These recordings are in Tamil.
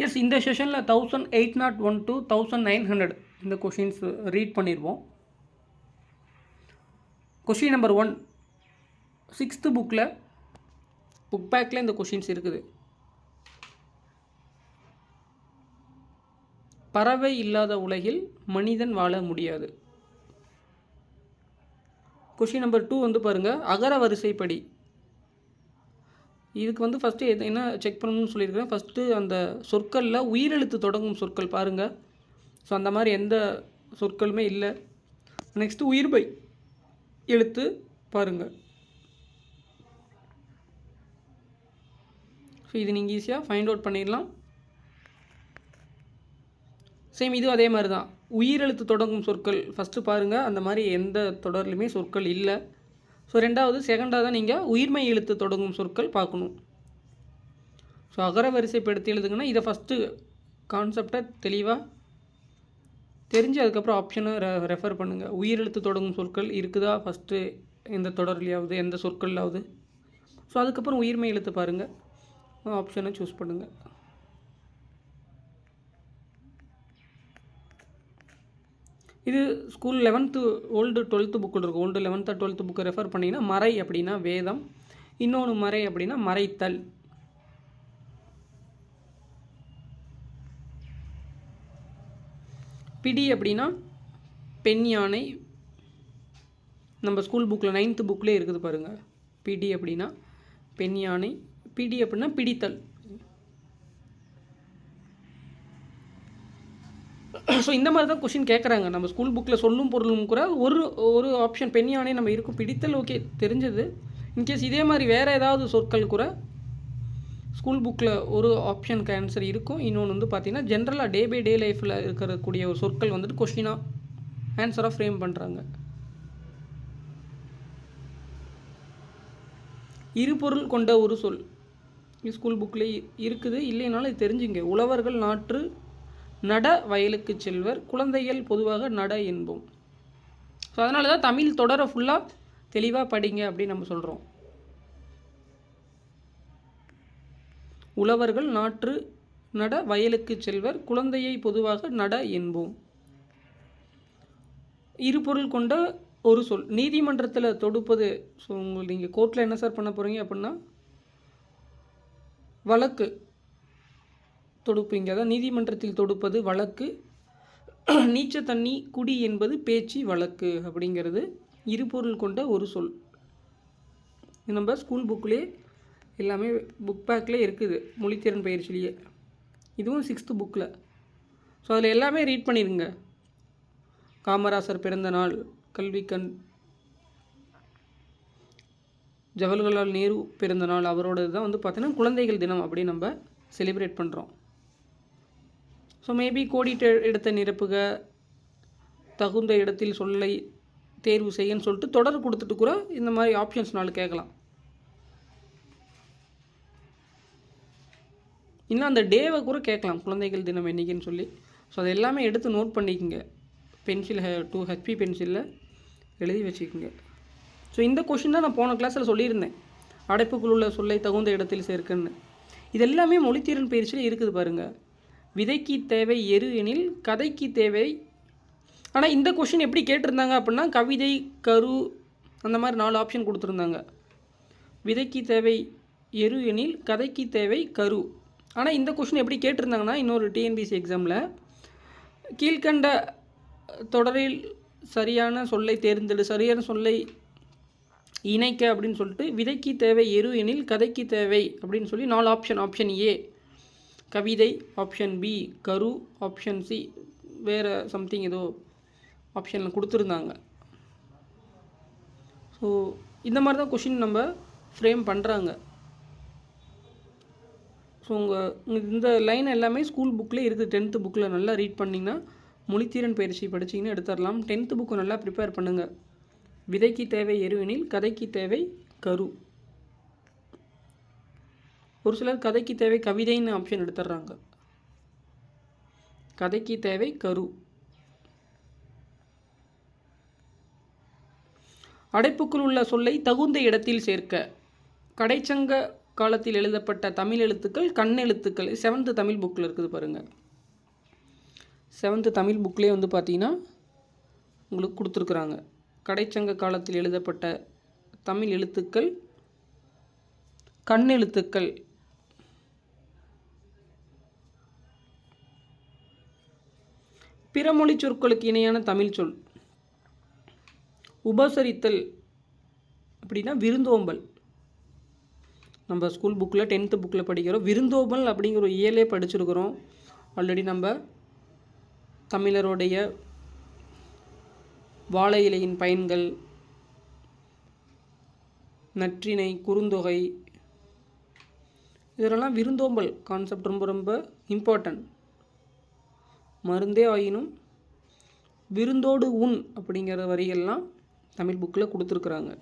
எஸ், இந்த செஷனில் 1801 to 1900 இந்த கொஷின்ஸ் ரீட் பண்ணிடுவோம். கொஷின் நம்பர் 1, 6th புக்கில் புக் பேக்கில் இந்த கொஷின்ஸ் இருக்குது. பறவை இல்லாத உலகில் மனிதன் வாழ முடியாது. கொஷின் நம்பர் 2 வந்து பாருங்கள், அகர வரிசைப்படி. இதுக்கு ஃபஸ்ட்டு என்ன செக் பண்ணணும்னு சொல்லியிருக்கிறேன். ஃபஸ்ட்டு அந்த சொற்களில் உயிரெழுத்து தொடங்கும் சொற்கள் பாருங்கள். ஸோ அந்த மாதிரி எந்த சொற்களுமே இல்லை. நெக்ஸ்ட்டு உயிர்பை எழுத்து பாருங்கள். ஸோ இது நீங்கள் ஈஸியாக ஃபைண்ட் அவுட் பண்ணிடலாம். சேம் இது அதே மாதிரி தான். உயிரெழுத்து தொடங்கும் சொற்கள் ஃபஸ்ட்டு பாருங்கள், அந்த மாதிரி எந்த தொடர்லையுமே சொற்கள் இல்லை. ஸோ செகண்டாக தான் நீங்கள் உயிர்மை எழுத்து தொடங்கும் சொற்கள் பார்க்கணும். ஸோ அகர வரிசைப்படுத்தி எழுதுங்கன்னா இதை ஃபஸ்ட்டு கான்செப்டை தெளிவாக தெரிஞ்சு அதுக்கப்புறம் ஆப்ஷனை ரெஃபர் பண்ணுங்கள். உயிரெழுத்து தொடங்கும் சொற்கள் இருக்குதா ஃபஸ்ட்டு எந்த தொடர்லையாவது எந்த சொற்கள்லாவது. ஸோ அதுக்கப்புறம் உயிர்மை எழுத்து பாருங்கள், ஆப்ஷனை சூஸ் பண்ணுங்கள். இது ஸ்கூல் 11th ஓல்டு 12th புக்கில் இருக்கும். ஓல்டு 11th 12th புக்கை ரெஃபர் பண்ணிங்கன்னா மறை அப்படின்னா வேதம், இன்னொன்று மறை அப்படின்னா மறைத்தல். பிடி அப்படின்னா பெண் யானை. நம்ம ஸ்கூல் புக்கில் 9th புக்கிலே இருக்குது பாருங்கள். பிடி அப்படின்னா பெண் யானை, பிடி அப்படின்னா பிடித்தல். ஸோ இந்த மாதிரி தான் கொஷின் கேட்குறாங்க. நம்ம ஸ்கூல் புக்கில் சொல்லும் பொருளும் கூட ஒரு ஆப்ஷன் பெண் யானை நம்ம இருக்கும். பிடித்தல் ஓகே தெரிஞ்சது. இன்கேஸ் இதே மாதிரி வேறு ஏதாவது சொற்கள் கூட ஸ்கூல் புக்கில் ஒரு ஆப்ஷனுக்கு ஆன்சர் இருக்கும். இன்னொன்று பார்த்தீங்கன்னா ஜென்ரலாக டே பை டே லைஃப்பில் இருக்கக்கூடிய ஒரு சொற்கள் கொஷினாக ஆன்சராக ஃப்ரேம் பண்ணுறாங்க. இருபொருள் கொண்ட ஒரு சொல் ஸ்கூல் புக்கில் இருக்குது. இல்லைனாலும் இது தெரிஞ்சுங்க. உழவர்கள் நாற்று நட வயலுக்கு செல்வர், குழந்தைகள் பொதுவாக நட என்போம். ஸோ அதனால தான் தமிழ் தொடரை ஃபுல்லாக தெளிவாக படிங்க அப்படின்னு நம்ம சொல்கிறோம். உழவர்கள் நாற்று நட வயலுக்கு செல்வர், குழந்தையை பொதுவாக நட என்போம். இருபொருள் கொண்ட ஒரு சொல் நீதிமன்றத்தில் தொடுப்பது. ஸோ நீங்கள் கோர்ட்டில் என்ன சார் பண்ண போகிறீங்க அப்படின்னா வழக்கு தொடுப்பீங்க. அதான் நீதிமன்றத்தில் தொடுப்பது வழக்கு. நீச்ச தண்ணி குடி என்பது பேச்சு வழக்கு அப்படிங்கிறது இருபொருள் கொண்ட ஒரு சொல். நம்ம ஸ்கூல் புக்லேயே எல்லாமே புக் பேக்லேயே இருக்குது, மொழித்திறன் பயிற்சிலேயே. இதுவும் 6th புக்கில். ஸோ அதில் எல்லாமே ரீட் பண்ணிடுங்க. காமராசர் பிறந்த நாள், கல்விக்கண், ஜவஹர்லால் நேரு பிறந்த நாள், அவரோடது தான் பார்த்தீங்கன்னா குழந்தைகள் தினம் அப்படி நம்ம செலிப்ரேட் பண்ணுறோம். ஸோ மேபி கோடிட்ட இடத்தை நிரப்புக, தகுந்த இடத்தில் சொல்லை தேர்வு செய்யன்னு சொல்லிட்டு தொடர் கொடுத்துட்டு கூட இந்த மாதிரி ஆப்ஷன்ஸ் 4 கேட்கலாம். இன்னும் அந்த டேவை கூட கேட்கலாம், குழந்தைகள் தினம் என்றைக்குன்னு சொல்லி. ஸோ அது எல்லாமே எடுத்து நோட் பண்ணிக்கோங்க. பென்சில் 2 HP பென்சிலில் எழுதி வச்சுக்கோங்க. ஸோ இந்த கொஷின் தான் நான் போன கிளாஸில் சொல்லியிருந்தேன், அடைப்புக்குள் உள்ள சொல்லை தகுந்த இடத்தில் சேர்க்குன்னு. இது எல்லாமே மொழித்திறன் பயிற்சியில் இருக்குது பாருங்கள். விதைக்கு தேவை எரு எனில் கதைக்கு தேவை. ஆனால் இந்த கொஷின் எப்படி கேட்டிருந்தாங்க அப்படின்னா கவிதை, கரு, அந்த மாதிரி 4 ஆப்ஷன் கொடுத்துருந்தாங்க. விதைக்கு தேவை எரு எனில் கதைக்கு தேவை கரு. ஆனால் இந்த கொஷின் எப்படி கேட்டிருந்தாங்கன்னா இன்னொரு TNPSC எக்ஸாமில் கீழ்கண்ட தொடரில் சரியான சொல்லை தேர்ந்தெடு, சரியான சொல்லை இணைக்க அப்படின்னு சொல்லிட்டு விதைக்கு தேவை எரு எனில் கதைக்கு தேவை அப்படின்னு சொல்லி 4 ஆப்ஷன். ஆப்ஷன் ஏ கவிதை, ஆப்ஷன் பி கரு, ஆப்ஷன் சி வேறு சம்திங் ஏதோ ஆப்ஷனில் கொடுத்துருந்தாங்க. ஸோ இந்த மாதிரி தான் கொஷின் நம்ம ஃப்ரேம் பண்ணுறாங்க. ஸோ இந்த லைன் எல்லாமே ஸ்கூல் புக்கில் இருக்குது. 10th புக்கில் நல்லா ரீட் பண்ணிங்கன்னா மொழித்திறன் பயிற்சி படிச்சிங்கன்னா எடுத்துடலாம். 10th புக்கு நல்லா ப்ரிப்பேர் பண்ணுங்கள். விதைக்கு தேவை எருவெனில் கதைக்கு தேவை கரு. ஒரு சிலர் கதைக்கு தேவை கவிதைன்னு ஆப்ஷன் எடுத்துடுறாங்க. கதைக்கு தேவை கரு. அடைப்புக்குள் உள்ள சொல்லை தகுந்த இடத்தில் சேர்க்க. கடைச்சங்க காலத்தில் எழுதப்பட்ட தமிழ் எழுத்துக்கள் கண்ணெழுத்துக்கள் 7th தமிழ் புக்கில் இருக்குது பாருங்கள். 7th தமிழ் புக்லேயே வந்து பார்த்திங்கன்னா உங்களுக்கு கொடுத்துருக்குறாங்க. கடைச்சங்க காலத்தில் எழுதப்பட்ட தமிழ் எழுத்துக்கள் கண்ணெழுத்துக்கள். பிறமொழி சொற்களுக்கு இணையான தமிழ் சொல் உபசரித்தல் அப்படின்னா விருந்தோம்பல். நம்ம ஸ்கூல் புக்கில் 10th புக்கில் படிக்கிறோம். விருந்தோம்பல் அப்படிங்கிற ஒரு இயலே படிச்சிருக்கிறோம் ஆல்ரெடி. நம்ம தமிழருடைய வாழை இலையின் பயன்கள், நற்றிணை, குறுந்தொகை, இதெல்லாம் விருந்தோம்பல் கான்செப்ட் ரொம்ப ரொம்ப இம்பார்ட்டன்ட். மருந்தே ஆயினும் விருந்தோடு உண் அப்படிங்கிற வரிகள்லாம் தமிழ் புக்கில் கொடுத்துருக்குறாங்க.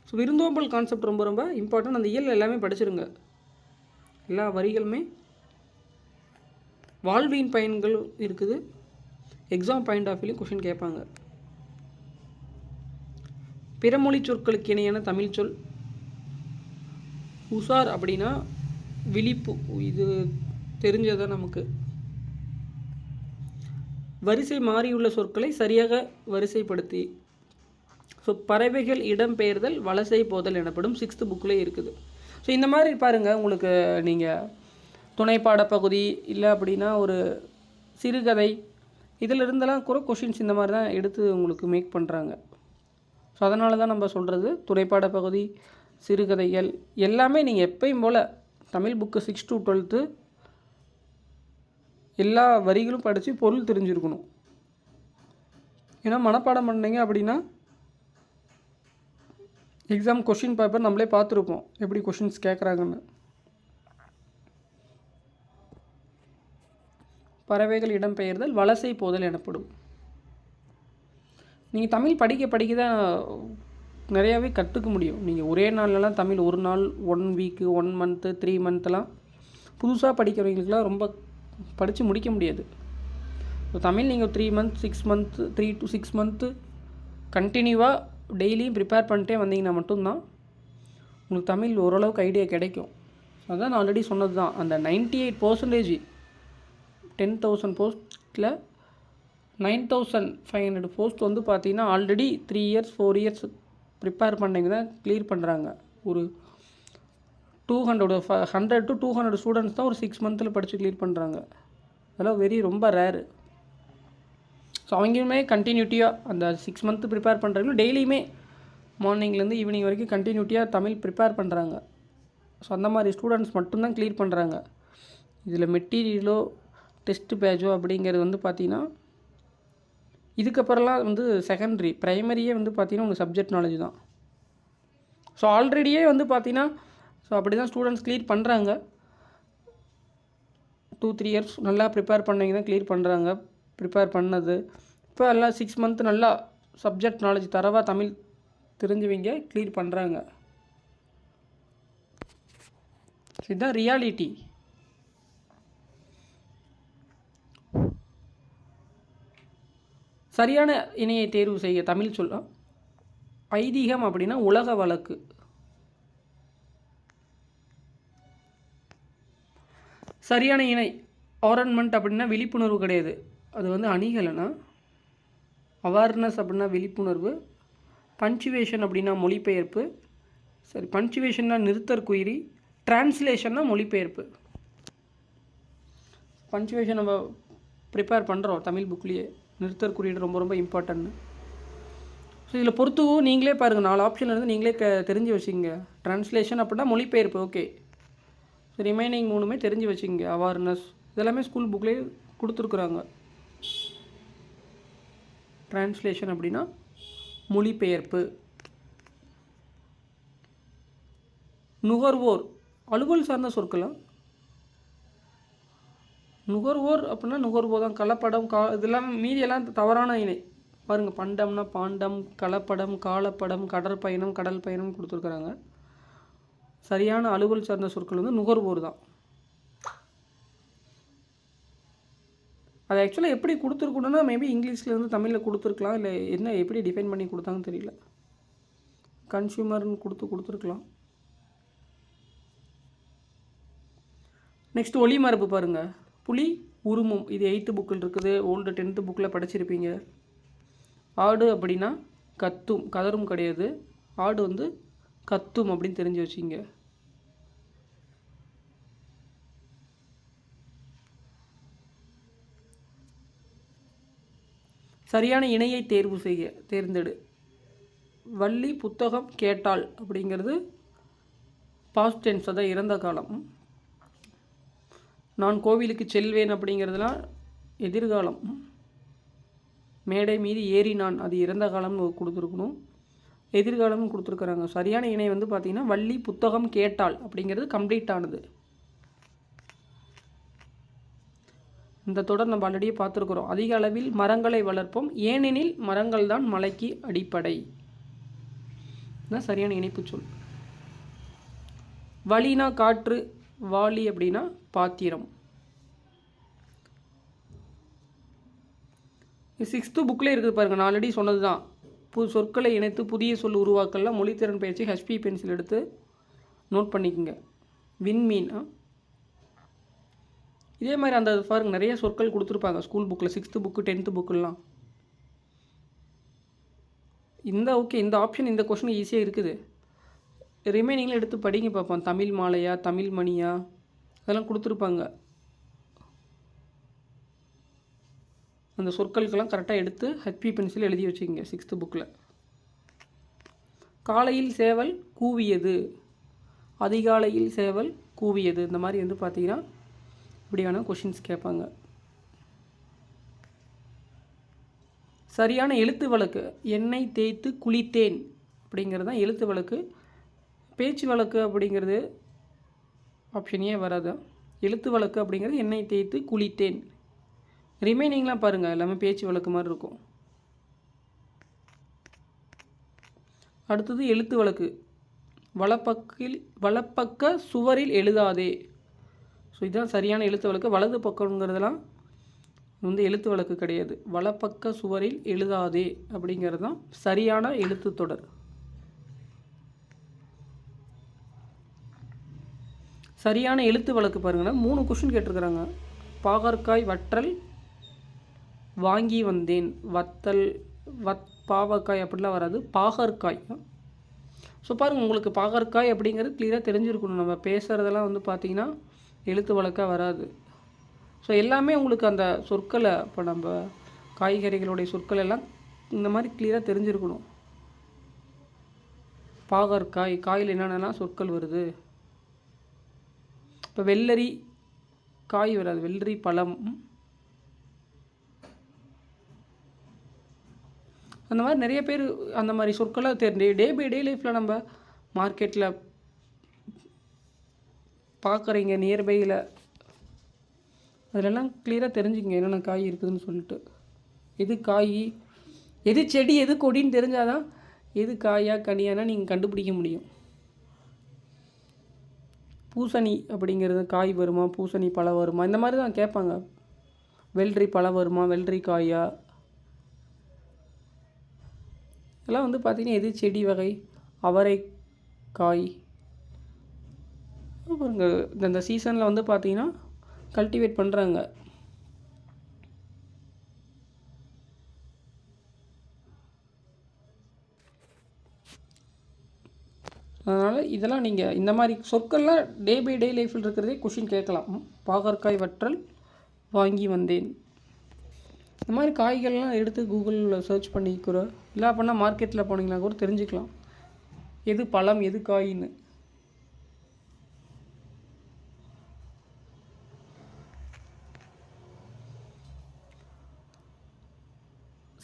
ஸோ விருந்தோம்பல் கான்செப்ட் ரொம்ப ரொம்ப இம்பார்ட்டன்ட். அந்த இயல் எல்லாமே படிச்சிருங்க. எல்லா வரிகளுமே வாழ்வின் பயன்கள் இருக்குது. எக்ஸாம் பாயிண்ட் ஆஃப் வியூலையும் கொஷின் கேட்பாங்க. பிறமொழி சொற்களுக்கு இணையான தமிழ் சொல் உசார் அப்படின்னா விழிப்பு. இது தெரிஞ்சதான் நமக்கு. வரிசை மாறியுள்ள சொற்களை சரியாக வரிசைப்படுத்தி. ஸோ பறவைகள் இடம்பெயர்தல் வலசை போதல் எனப்படும் 6th புக்கில் இருக்குது. ஸோ இந்த மாதிரி பாருங்கள், உங்களுக்கு நீங்கள் துணைப்பாட பகுதி இல்லை அப்படின்னா ஒரு சிறுகதை இதில் இருந்தெல்லாம் கூட கொஷின்ஸ் இந்த மாதிரி தான் எடுத்து உங்களுக்கு மேக் பண்ணுறாங்க. ஸோ அதனால தான் நம்ம சொல்கிறது துணைப்பாட பகுதி, சிறுகதைகள் எல்லாமே நீங்கள் எப்பயும் போல் தமிழ் புக்கு 6 to 12 எல்லா வரிகளும் படித்து பொருள் தெரிஞ்சிருக்கணும். ஏன்னா மனப்பாடம் பண்ணீங்க அப்படின்னா எக்ஸாம் கொஷின் பேப்பர் நம்மளே பார்த்துருப்போம் எப்படி கொஷின்ஸ் கேட்குறாங்கன்னு. பறவைகள் இடம்பெயர்தல் வலசை போதல் எனப்படும். நீங்கள் தமிழ் படிக்க படிக்க தான் நிறையாவே கற்றுக்க முடியும். நீங்கள் ஒரே நாள்லலாம் தமிழ் ஒரு நாள் 1 வீக்கு 1 மந்த்து 3 மந்த்லாம் புதுசாக படிக்கிறவங்களுக்குலாம் ரொம்ப படித்து முடிக்க முடியாது. ஸோ தமிழ் நீங்கள் 3 months 6 months 3 to 6 months கண்டினியூவாக டெய்லியும் ப்ரிப்பேர் பண்ணிட்டே வந்தீங்கன்னா மட்டும்தான் உங்களுக்கு தமிழ் ஓரளவுக்கு ஐடியா கிடைக்கும். அதுதான் நான் ஆல்ரெடி சொன்னது தான். அந்த 98% 10,000 போஸ்ட்டில் 9,500 போஸ்ட் வந்து பார்த்திங்கன்னா ஆல்ரெடி 3 years 4 years ப்ரிப்பேர் பண்ணிங்க தான் கிளியர் பண்ணுறாங்க. ஒரு 100 to 200 ஸ்டூடெண்ட்ஸ் தான் ஒரு 6 months படித்து கிளியர் பண்ணுறாங்க. அதெல்லாம் ரொம்ப ரேரு. ஸோ அவங்களுமே கண்டினியூட்டியாக அந்த 6 months ப்ரிப்பேர் பண்ணுறவங்களும் டெய்லியுமே மார்னிங்லேருந்து ஈவினிங் வரைக்கும் கண்டினியூட்டியாக தமிழ் ப்ரிப்பேர் பண்ணுறாங்க. ஸோ அந்த மாதிரி ஸ்டூடெண்ட்ஸ் மட்டும்தான் கிளியர் பண்ணுறாங்க. இதில் மெட்டீரியலோ டெஸ்ட் பேஜோ அப்படிங்கிறது வந்து பார்த்திங்கன்னா இதுக்கப்புறம்லாம் வந்து செகண்டரி. ப்ரைமரியே வந்து பார்த்திங்கன்னா உங்கள் சப்ஜெக்ட் நாலேஜ் தான். ஸோ ஆல்ரெடியே வந்து பார்த்திங்கன்னா ஸோ அப்படி தான் ஸ்டூடெண்ட்ஸ் கிளியர் பண்ணுறாங்க. 2-3 years நல்லா ப்ரிப்பேர் பண்ணிங்க தான் கிளியர் பண்ணுறாங்க. ப்ரிப்பேர் பண்ணது இப்போ எல்லாம் 6 months நல்லா சப்ஜெக்ட் நாலேஜ் தரவாக தமிழ் தெரிஞ்சுவீங்க கிளியர் பண்ணுறாங்க. இதுதான் ரியாலிட்டி. சரியான இணையை தேர்வு செய்ய தமிழ் சொல்ல. ஐதீகம் அப்படின்னா உலக வழக்கு. சரியான இணை ஆரன்மெண்ட் அப்படின்னா விழிப்புணர்வு கிடையாது, அது வந்து அணிகலனா. அவேர்னஸ் அப்படின்னா விழிப்புணர்வு. பஞ்சுவேஷன் அப்படின்னா மொழிபெயர்ப்பு. சரி, பஞ்சுவேஷன்னா நிறுத்தற்குறி. டிரான்ஸ்லேஷன்னா மொழிபெயர்ப்பு. பஞ்சுவேஷன் நம்ம ப்ரிப்பேர் பண்ணுறோம் தமிழ் புக்லேயே. நிறுத்தற்குறியீடு ரொம்ப ரொம்ப இம்பார்ட்டன்ட். ஸோ இதில் பொறுத்துவும் நீங்களே பாருங்கள், 4 ஆப்ஷன் இருந்து நீங்களே தெரிஞ்சு வச்சுங்க. டிரான்ஸ்லேஷன் அப்படின்னா மொழிபெயர்ப்பு, ஓகே. ஸோ ரிமைனிங் 3மே தெரிஞ்சு வச்சுங்க. அவேர்னஸ் இதெல்லாமே ஸ்கூல் புக்லேயே கொடுத்துருக்குறாங்க. டிரான்ஸ்லேஷன் அப்படின்னா மொழிபெயர்ப்பு. நுகர்வோர் அலுவல் சார்ந்த சொற்களாம். நுகர்வோர் அப்படின்னா நுகர்வோர் தான். கலப்படம் இதெல்லாம் மீதியெல்லாம் தவறான இணை பாருங்கள். பண்டம்னா பாண்டம், கலப்படம், காலப்படம், கடற்பயணம், கடல் பயணம் கொடுத்துருக்குறாங்க. சரியான அலுவல் சார்ந்த சொற்கள் வந்து நுகர்வோர் தான். அது ஆக்சுவலாக எப்படி கொடுத்துருக்கணும்னா மேபி இங்கிலீஷ்லேருந்து தமிழில் கொடுத்துருக்கலாம், இல்லை என்ன எப்படி டிஃபைன் பண்ணி கொடுத்தாங்கன்னு தெரியல. கன்சியூமர்னு கொடுத்துருக்கலாம். நெக்ஸ்ட் ஒளிமரபு பாருங்கள். புலி உருமும், இது 8th புக்கில் இருக்குது, ஓல்டு 10th புக்கில் படிச்சிருப்பீங்க. ஆடு அப்படின்னா கத்தும், கதரும் கிடையாது. ஆடு வந்து கத்தும் அப்படின்னு தெரிஞ்சு வச்சிங்க. சரியான இணையை தேர்ந்தெடு. வள்ளி புத்தகம் கேட்டாள் அப்படிங்கிறது பாஸ்ட் டென்ஸ், அதான் இறந்த காலம். நான் கோவிலுக்கு செல்வேன் அப்படிங்கிறதுலாம் எதிர்காலம். மேடை மீது ஏறினான், அது இறந்த காலம்னு கொடுத்துருக்கணும், எதிர்காலம்னு கொடுத்துருக்குறாங்க. சரியான இணை வந்து பார்த்திங்கன்னா வள்ளி புத்தகம் கேட்டாள் அப்படிங்கிறது கம்ப்ளீட் ஆனது. இந்த தொடர் நம்ம ஆல்ரெடியே பார்த்துருக்குறோம். அதிக அளவில் மரங்களை வளர்ப்போம், ஏனெனில் மரங்கள் தான் மலைக்கு அடிப்படை. இதுதான் சரியான இணைப்பு சொல். வழினா காற்று, வாளி அப்படின்னா பாத்திரம். 6th புக்கில் இருக்குது பாருங்கள், நான் ஆல்ரெடி சொன்னது தான். சொற்களை இணைத்து புதிய சொல் உருவாக்கலாம். மொழித்திறன் பயிற்சி HP பென்சில் எடுத்து நோட் பண்ணிக்கோங்க. விண்மீன், இதே மாதிரி அந்த பாருங்க நிறைய சொற்கள் கொடுத்துருப்பாங்க ஸ்கூல் புக்கில், 6th புக்கு 10th புக்கெலாம். இந்த ஆப்ஷன் இந்த கொஷின் ஈஸியாக இருக்குது. ரிமைனிங்கில் எடுத்து படிங்க பார்ப்போம். தமிழ் மாலையா, தமிழ் மணியா, அதெல்லாம் கொடுத்துருப்பாங்க. அந்த சொற்களுக்கெல்லாம் கரெக்டாக எடுத்து HP பென்சில் எழுதி வச்சுக்கோங்க 6th புக்கில். காலையில் சேவல் கூவியது, அதிகாலையில் சேவல் கூவியது, இந்த மாதிரி வந்து பார்த்திங்கன்னா இப்படியான கொஷின்ஸ் கேட்பாங்க. சரியான எழுத்து வழக்கு. எண்ணெய் தேய்த்து குளித்தேன் அப்படிங்கிறது தான் எழுத்து வழக்கு. பேச்சு வழக்கு அப்படிங்கிறது ஆப்ஷனே வராது. எழுத்து வழக்கு அப்படிங்கிறது எண்ணெய் தேய்த்து குளித்தேன். ரிமைனிங்லாம் பாருங்கள் எல்லாமே பேச்சு வழக்கு மாதிரி இருக்கும். அடுத்தது எழுத்து வழக்கு. வலப்பக்க சுவரில் எழுதாதே. ஸோ இதுதான் சரியான எழுத்து வழக்கு. வலது பக்கங்கிறதுலாம் வந்து எழுத்து வழக்கு கிடையாது. வலப்பக்க சுவரில் எழுதாதே அப்படிங்கிறது தான் சரியான எழுத்து தொடர். சரியான எழுத்து வழக்கு பாருங்கன்னா 3 கொஷின் கேட்டிருக்கிறாங்க. பாகற்காய் வற்றல் வாங்கி வந்தேன். வத்தல் பாவக்காய் அப்படிலாம் வராது, பாகற்காய். ஸோ பாருங்கள், உங்களுக்கு பாகற்காய் அப்படிங்கிறது கிளியராக தெரிஞ்சிருக்கணும். நம்ம பேசுகிறதெல்லாம் வந்து பார்த்திங்கன்னா எழுத்து வழக்காக வராது. ஸோ எல்லாமே உங்களுக்கு அந்த சொற்களை, இப்போ நம்ம காய்கறிகளுடைய சொற்கள் எல்லாம் இந்த மாதிரி கிளியராக தெரிஞ்சிருக்கணும். பாகற்காய், காயில் என்னென்னலாம் சொற்கள் வருது. இப்போ வெள்ளரி காய் வராது, வெள்ளரி பழம். அந்த மாதிரி நிறைய பேர் அந்த மாதிரி சொற்களை டே பை டே லைஃப்பில் நம்ம மார்க்கெட்டில் பார்க்குறீங்க, நியர்பையில், அதிலெல்லாம் கிளியராக தெரிஞ்சுக்கங்க என்னென்ன காய் இருக்குதுன்னு சொல்லிட்டு. எது காய், எது செடி, எது கொடின்னு தெரிஞ்சால் தான் எது காயா கனியானா நீங்கள் கண்டுபிடிக்க முடியும். பூசணி அப்படிங்கிறது காய் வருமா, பூசணி பழம் வருமா, இந்த மாதிரி தான் கேட்பாங்க. வெள்ளரி பழம் வருமா, வெள்ளரி காயா, இதெல்லாம் வந்து பார்த்திங்கன்னா எது செடி வகை. அவரைக்காய் பாருங்க, இந்த சீசனில் வந்து பார்த்திங்கன்னா கல்டிவேட் பண்ணுறாங்க. அதனால் இதெல்லாம் நீங்கள் இந்த மாதிரி சொற்கள்லாம் டே பை டே லைஃப்பில் இருக்கிறதே கொஷின் கேட்கலாம். பாகற்காய் வற்றல் வாங்கி வந்தேன். இந்த மாதிரி காய்கள்லாம் எடுத்து கூகுளில் சர்ச் பண்ணிக்கூட, இல்லை அப்படின்னா மார்க்கெட்டில் போனீங்கன்னா கூட தெரிஞ்சுக்கலாம் எது பழம் எது காயின்னு.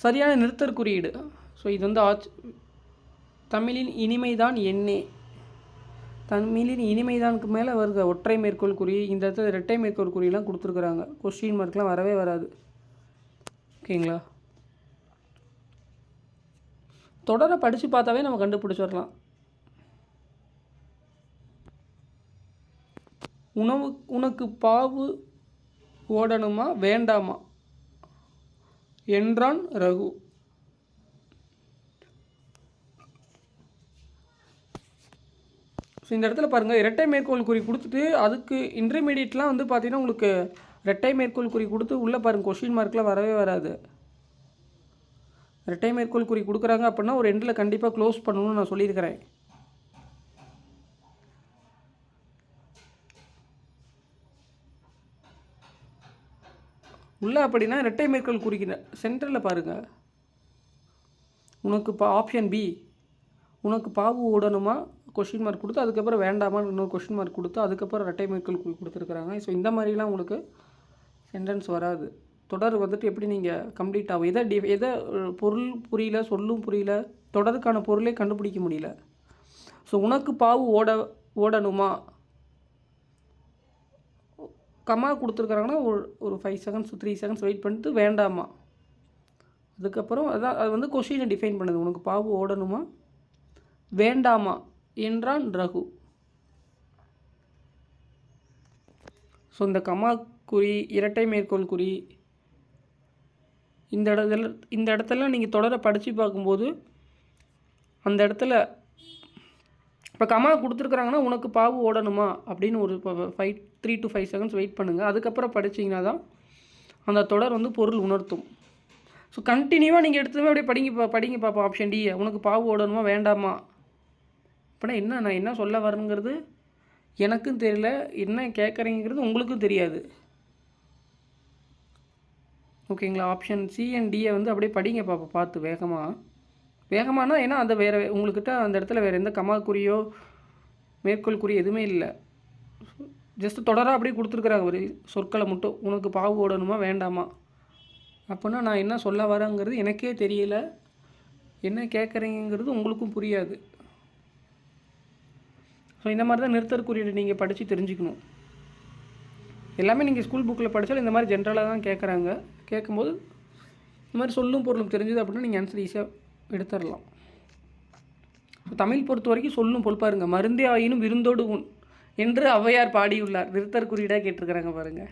சரியான நிறுத்தற் குறியீடு. ஸோ இது வந்து தமிழின் இனிமைதான் எண்ணே. தமிழின் இனிமைதானுக்கு மேலே வருக ஒற்றை மேற்கோள் குறி, இந்த இடத்துல இரட்டை மேற்கோள் குறியெல்லாம் கொடுத்துருக்குறாங்க. கொஸ்டின் மார்க்லாம் வரவே வராது. ஓகேங்களா? தொடரை படித்து பார்த்தாவே நம்ம கண்டுபிடிச்சிடலாம். உனக்கு பாவு ஓடணுமா வேண்டாமா என்றான் ரகு. ஸோ இந்த இடத்துல பாருங்கள், இரட்டை மேற்கோள் குறி கொடுத்துட்டு அதுக்கு இன்டர்மீடியட்லாம் வந்து பார்த்தீங்கன்னா உங்களுக்கு இரட்டை மேற்கோள் குறி கொடுத்து உள்ளே பாருங்கள் கொஷின் மார்க்லாம் வரவே வராது. இரட்டை மேற்கோள் குறி கொடுக்குறாங்க அப்படின்னா ஒரு எண்டில் கண்டிப்பாக க்ளோஸ் பண்ணணும்னு நான் சொல்லியிருக்கிறேன். உள்ளே அப்படின்னா இரட்டை மேற்கோள் குறிக்கிற சென்டரில் பாருங்கள், உனக்கு ஆப்ஷன் பி, உனக்கு பாவு ஓடணுமா கொஷின் மார்க் கொடுத்து அதுக்கப்புறம் வேண்டாமான்னு இன்னொரு கொஷின் மார்க் கொடுத்து அதுக்கப்புறம் இரட்டை மேற்கோள் குறி கொடுத்துருக்குறாங்க. ஸோ இந்த மாதிரிலாம் உங்களுக்கு சென்டென்ஸ் வராது. தொடர் வந்துட்டு எப்படி நீங்கள் கம்ப்ளீட் ஆகும், எதை பொருள் புரியல, சொல்லும் புரியல, தொடருக்கான பொருளே கண்டுபிடிக்க முடியல. ஸோ உனக்கு பாவு ஓடணுமா கம்மா கொடுத்துருக்குறாங்கன்னா ஒரு 5 செகண்ட்ஸ் 3 செகண்ட்ஸ் வெயிட் பண்ணிட்டு வேண்டாமா, அதுக்கப்புறம் அதான் அது வந்து கொஷினை டிஃபைன் பண்ணுது. உனக்கு பாவு ஓடணுமா வேண்டாமா என்றான் ரகு. ஸோ இந்த கம்மா குறி, இரட்டை மேற்கோள் குறி, இந்த இடத்துல நீங்கள் தொடரை படித்து பார்க்கும்போது அந்த இடத்துல இப்போ கம்மா கொடுத்துருக்குறாங்கன்னா உனக்கு பாவு ஓடணுமா அப்படின்னு ஒரு 3 to 5 செகண்ட்ஸ் வெயிட் பண்ணுங்கள். அதுக்கப்புறம் படிச்சிங்கன்னா தான் அந்த தொடர் வந்து பொருள் உணர்த்தும். ஸோ கண்டினியூவாக நீங்கள் எடுத்துமே அப்படியே படிங்க பார்ப்போம். ஆப்ஷன் டி, உனக்கு பாவு ஓடணுமா வேண்டாமா அப்படின்னா நான் என்ன சொல்ல வரேங்கிறது எனக்கும் தெரியல, என்ன கேட்குறீங்கிறது உங்களுக்கும் தெரியாது. ஓகேங்களா? ஆப்ஷன் சி அண்ட் டியை வந்து அப்படியே படிங்க பார்ப்போம், பார்த்து வேகமானா ஏன்னா அந்த வேறு உங்கள்கிட்ட அந்த இடத்துல வேறு எந்த கமா குறியோ மேற்கோள் குறி எதுவுமே இல்லை. ஜஸ்ட்டு தொடராக அப்படியே கொடுத்துருக்குறாங்க ஒரு சொற்களை மட்டும், உனக்கு பாவு ஓடணுமா வேண்டாமா அப்படின்னா நான் என்ன சொல்ல வரேங்கிறது எனக்கே தெரியல, என்ன கேட்குறீங்கிறது உங்களுக்கும் புரியாது. ஸோ இந்த மாதிரி தான் நிறுத்தற் குறியீடு நீங்கள் படித்து தெரிஞ்சுக்கணும். எல்லாமே நீங்கள் ஸ்கூல் புக்கில் படித்தாலும் இந்த மாதிரி ஜென்ரலாக தான் கேட்குறாங்க. கேட்கும்போது இந்த மாதிரி சொல்லும் பொருளும் தெரிஞ்சுது அப்படின்னா நீங்கள் ஆன்சர் ஈஸியாக எடுத்துடலாம். தமிழ் பொறுத்த வரைக்கும் சொல்லும் பொருள் பாருங்கள், மருந்தே ஆயினும் விருந்தோடு உண் என்று ஔவையார் பாடியுள்ளார். நிறுத்தற் குறியீடாக கேட்டிருக்கிறாங்க பாருங்கள்.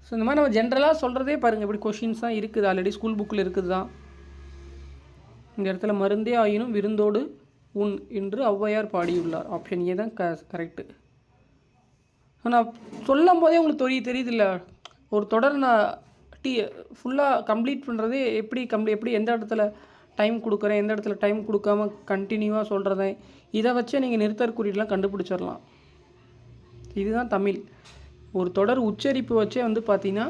ஸோ இந்த மாதிரி நம்ம ஜென்ரலாக சொல்கிறதே பாருங்கள், இப்படி கொஷின்ஸ் தான் இருக்குது, ஆல்ரெடி ஸ்கூல் புக்கில் இருக்குது தான். இந்த இடத்துல மருந்தே ஆயினும் விருந்தோடு உன் என்று ஔவையார் பாடியுள்ளார். ஆப்ஷன் ஏ தான் கரெக்டு. நான் சொல்லும் போதே உங்களுக்கு தெரியுது இல்லை, ஒரு தொடர் நான் ஃபுல்லாக கம்ப்ளீட் பண்ணுறதே எப்படி எந்த இடத்துல டைம் கொடுக்குறேன், எந்த இடத்துல டைம் கொடுக்காம கண்டினியூவாக சொல்கிறதேன், இதை வச்சே நீங்கள் நிறுத்தற் குறியீடெலாம் கண்டுபிடிச்சிடலாம். இதுதான் தமிழ். ஒரு தொடர் உச்சரிப்பு வச்சே வந்து பார்த்தீங்கன்னா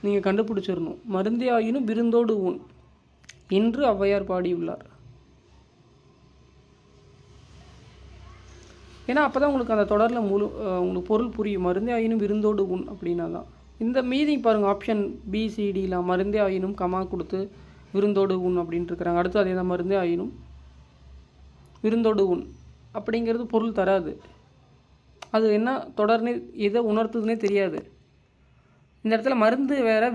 நீங்கள் கண்டுபிடிச்சிடணும். மருந்தே ஆயினும் விருந்தோடு உன் என்று ஔவையார் பாடியுள்ளார். ஏன்னா அப்போ தான் உங்களுக்கு அந்த தொடரில் உங்களுக்கு பொருள் புரியும். மருந்தே ஆயினும் விருந்தோடு உன் அப்படின்னா தான். இந்த மீதி பாருங்கள், ஆப்ஷன் பிசிடிலாம் மருந்தே ஆயினும் கமா கொடுத்து விருந்தோடு உன் அப்படின்ட்டு இருக்கிறாங்க. அடுத்து அதே தான், மருந்தே ஆயினும் விருந்தோடு உன் அப்படிங்கிறது பொருள் தராது. அது என்ன தொடர்னே எதை உணர்த்துதுன்னே தெரியாது. இந்த இடத்துல மருந்து வேறு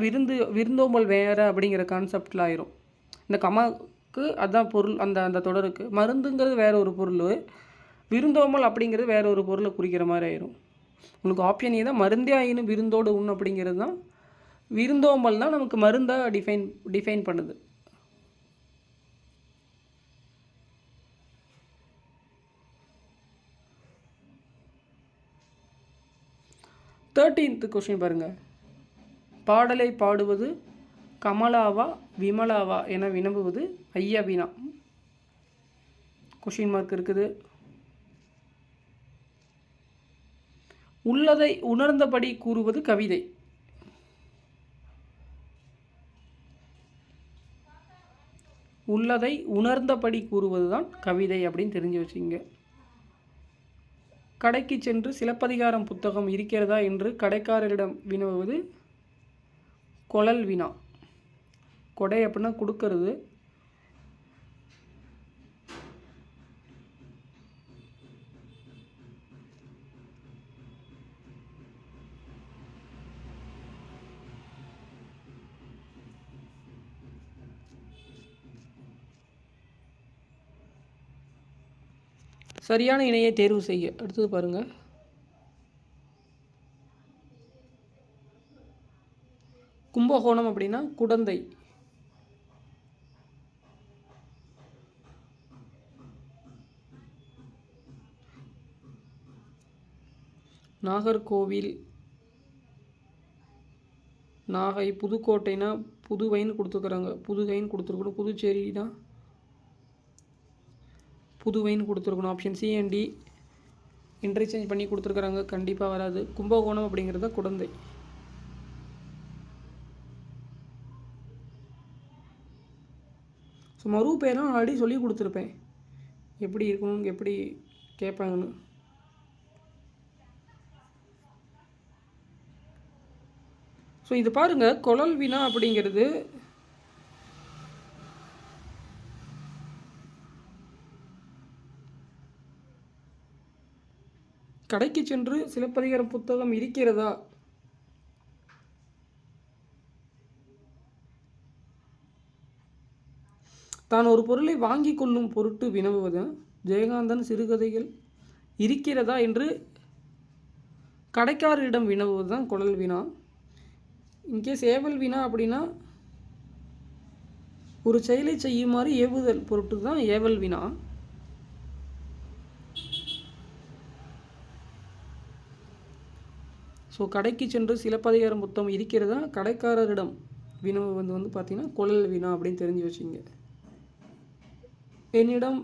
விருந்தோம்பல் வேறு அப்படிங்கிற கான்செப்டில் ஆயிரும். இந்த கமாவுக்கு அதுதான் பொருள், அந்த தொடருக்கு மருந்துங்கிறது வேறு ஒரு பொருள், விருந்தோம்பல் அப்படிங்கிறது வேறு ஒரு பொருளை குறிக்கிற மாதிரி ஆயிரும். உங்களுக்கு ஆப்ஷன் ஏ தான், மருந்தே ஆயினும் விருந்தோடு உண் அப்படிங்கிறது தான். விருந்தோம்பல் தான் நமக்கு மருந்தாக டிஃபைன் பண்ணுது. தேர்ட்டீன்த் கொஸ்டின் பாருங்கள். பாடலை பாடுவது கமலாவா விமலாவா என வினவுவது ஐயா வினா. கொஸ்டின் மார்க் இருக்குது. உள்ளதை உணர்ந்தபடி கூறுவது கவிதை. உள்ளதை உணர்ந்தபடி கூறுவது தான் கவிதை அப்படின்னு தெரிஞ்சு வச்சுங்க. கடைக்கு சென்று சிலப்பதிகாரம் புத்தகம் இருக்கிறதா என்று கடைக்காரரிடம் வினவுவது கொழல் வினா. கொடை அப்படின்னா கொடுக்கறது. சரியான இணையை தேர்வு செய்ய. அடுத்தது பாருங்கள், கும்பகோணம் அப்படின்னா குடந்தை. நாகர்கோவில், நாகை, புதுக்கோட்டைனா புதுவைன்னு கொடுத்துருக்குறாங்க, புதுகைன்னு கொடுத்துருக்கணும். புதுச்சேரினா புதுவைன்னு கொடுத்துருக்கணும். Option C and D interchange பண்ணி கொடுத்துருக்குறாங்க, கண்டிப்பாக வராது. கும்பகோணம் அப்படிங்கிறத குடந்தை. ஸோ மறு பேரும் ஆல்ரெடி சொல்லி கொடுத்துருப்பேன் எப்படி இருக்கணும், எப்படி கேட்பாங்கன்னு. ஸோ இது பாருங்கள், குழல் வினா அப்படிங்கிறது கடைக்கு சென்று சிலப்பதிகாரம் புத்தகம் இருக்கிறதா, தான் ஒரு பொருளை வாங்கி கொள்ளும் பொருட்டு வினவுவது. ஜெயகாந்தன் சிறுகதைகள் இருக்கிறதா என்று கடைக்காரரிடம் வினவுவது தான் குழல் வினா. இன்கேஸ் ஏவல் வினா அப்படின்னா ஒரு செயலை செய்யுமாறு ஏவுதல் பொருட்டு தான் ஏவல் வினா. ஸோ கடைக்கு சென்று சிலப்பதிகாரம் புத்தகம் இருக்கிறதா கடைக்காரரிடம் வினவு வந்து பார்த்திங்கன்னா குழல் வினா அப்படின்னு தெரிஞ்சு வச்சுங்க. என்னிடம்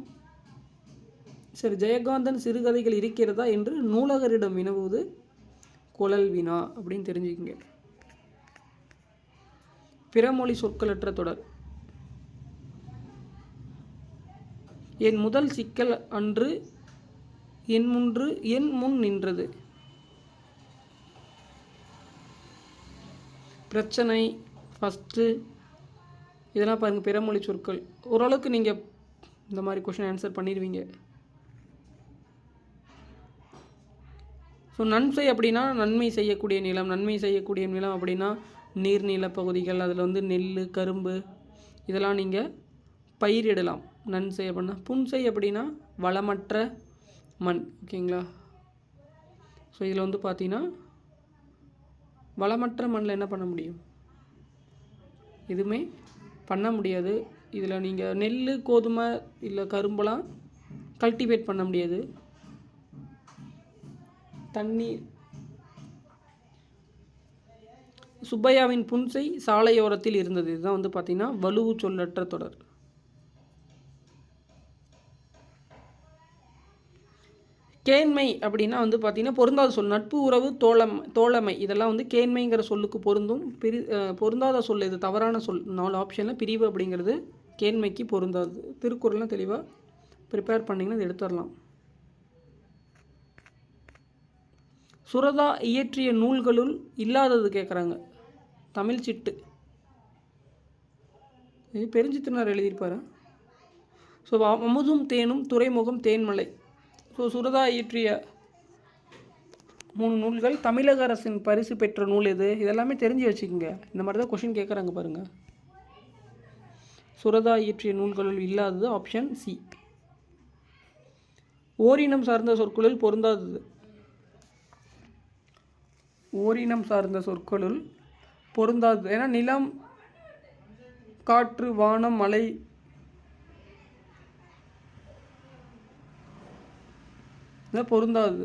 சரி ஜெயகாந்தன் சிறுகதைகள் இருக்கிறதா என்று நூலகரிடம் வினவுவது குழல் வினா அப்படின்னு தெரிஞ்சுக்கங்க. பிறமொழி சொற்களற்ற தொடர். என் முதல் சிக்கல் அன்று என் முன் நின்றது. பிரச்சனை, ஃபஸ்ட்டு, இதெல்லாம் பாருங்கள் பிறமொழி சொற்கள். ஓரளவுக்கு நீங்கள் இந்த மாதிரி கொஷின் ஆன்சர் பண்ணிடுவீங்க. ஸோ நன்சை அப்படின்னா நன்மை செய்யக்கூடிய நிலம். நன்மை செய்யக்கூடிய நிலம் அப்படின்னா நீர்நில பகுதிகள், அதில் வந்து நெல், கரும்பு இதெல்லாம் நீங்கள் பயிரிடலாம். நன்சை அப்படின்னா. புன்சை அப்படின்னா வளமற்ற மண். ஓகேங்களா. ஸோ இதில் வந்து பார்த்தீங்கன்னா வளமற்ற மண்ணில் என்ன பண்ண முடியும், எதுவுமே பண்ண முடியாது. இதில் நீங்கள் நெல், கோதுமை இல்லை கரும்பெல்லாம் கல்டிவேட் பண்ண முடியாது. தண்ணீர். சுப்பையாவின் புன்சை சாலையோரத்தில் இருந்தது. இதுதான் வந்து பார்த்திங்கன்னா வலுவு சொல்லற்ற தொடர். கேண்மை அப்படின்னா வந்து பார்த்திங்கன்னா பொருந்தாத சொல். நட்பு, உறவு, தோழமை இதெல்லாம் வந்து கேண்மைங்கிற சொல்லுக்கு பொருந்தும். பொருந்தாத சொல் இது தவறான சொல். 4 ஆப்ஷனில் பிரிவு அப்படிங்கிறது கேண்மைக்கு பொருந்தாது. திருக்குறள்லாம் தெளிவாக ப்ரிப்பேர் பண்ணிங்கன்னா இது எடுத்துடலாம். சுரதா இயற்றிய நூல்களுள் இல்லாதது கேட்குறாங்க. தமிழ் சிட்டு. இது பெருஞ்சித்திரனார் எழுதியிருப்பார். ஸோ அமுதும் தேனும், துறைமுகம், தேன்மலை. ஸோ சுரதா இயற்றிய 3 நூல்கள். தமிழக அரசின் பரிசு பெற்ற நூல் எது, இதெல்லாமே தெரிஞ்சு வச்சுக்கோங்க. இந்த மாதிரி தான் கொஷின் கேட்குறாங்க பாருங்கள். சுரதா இயற்றிய நூல்களுள் இல்லாதது ஆப்ஷன் சி. ஓரினம் சார்ந்த சொற்களுள் பொருந்தாதது. ஓரினம் சார்ந்த சொற்களுள் பொருந்தாதது. ஏன்னா நிலம், காற்று, வானம், மலை இதான் பொருந்தாது.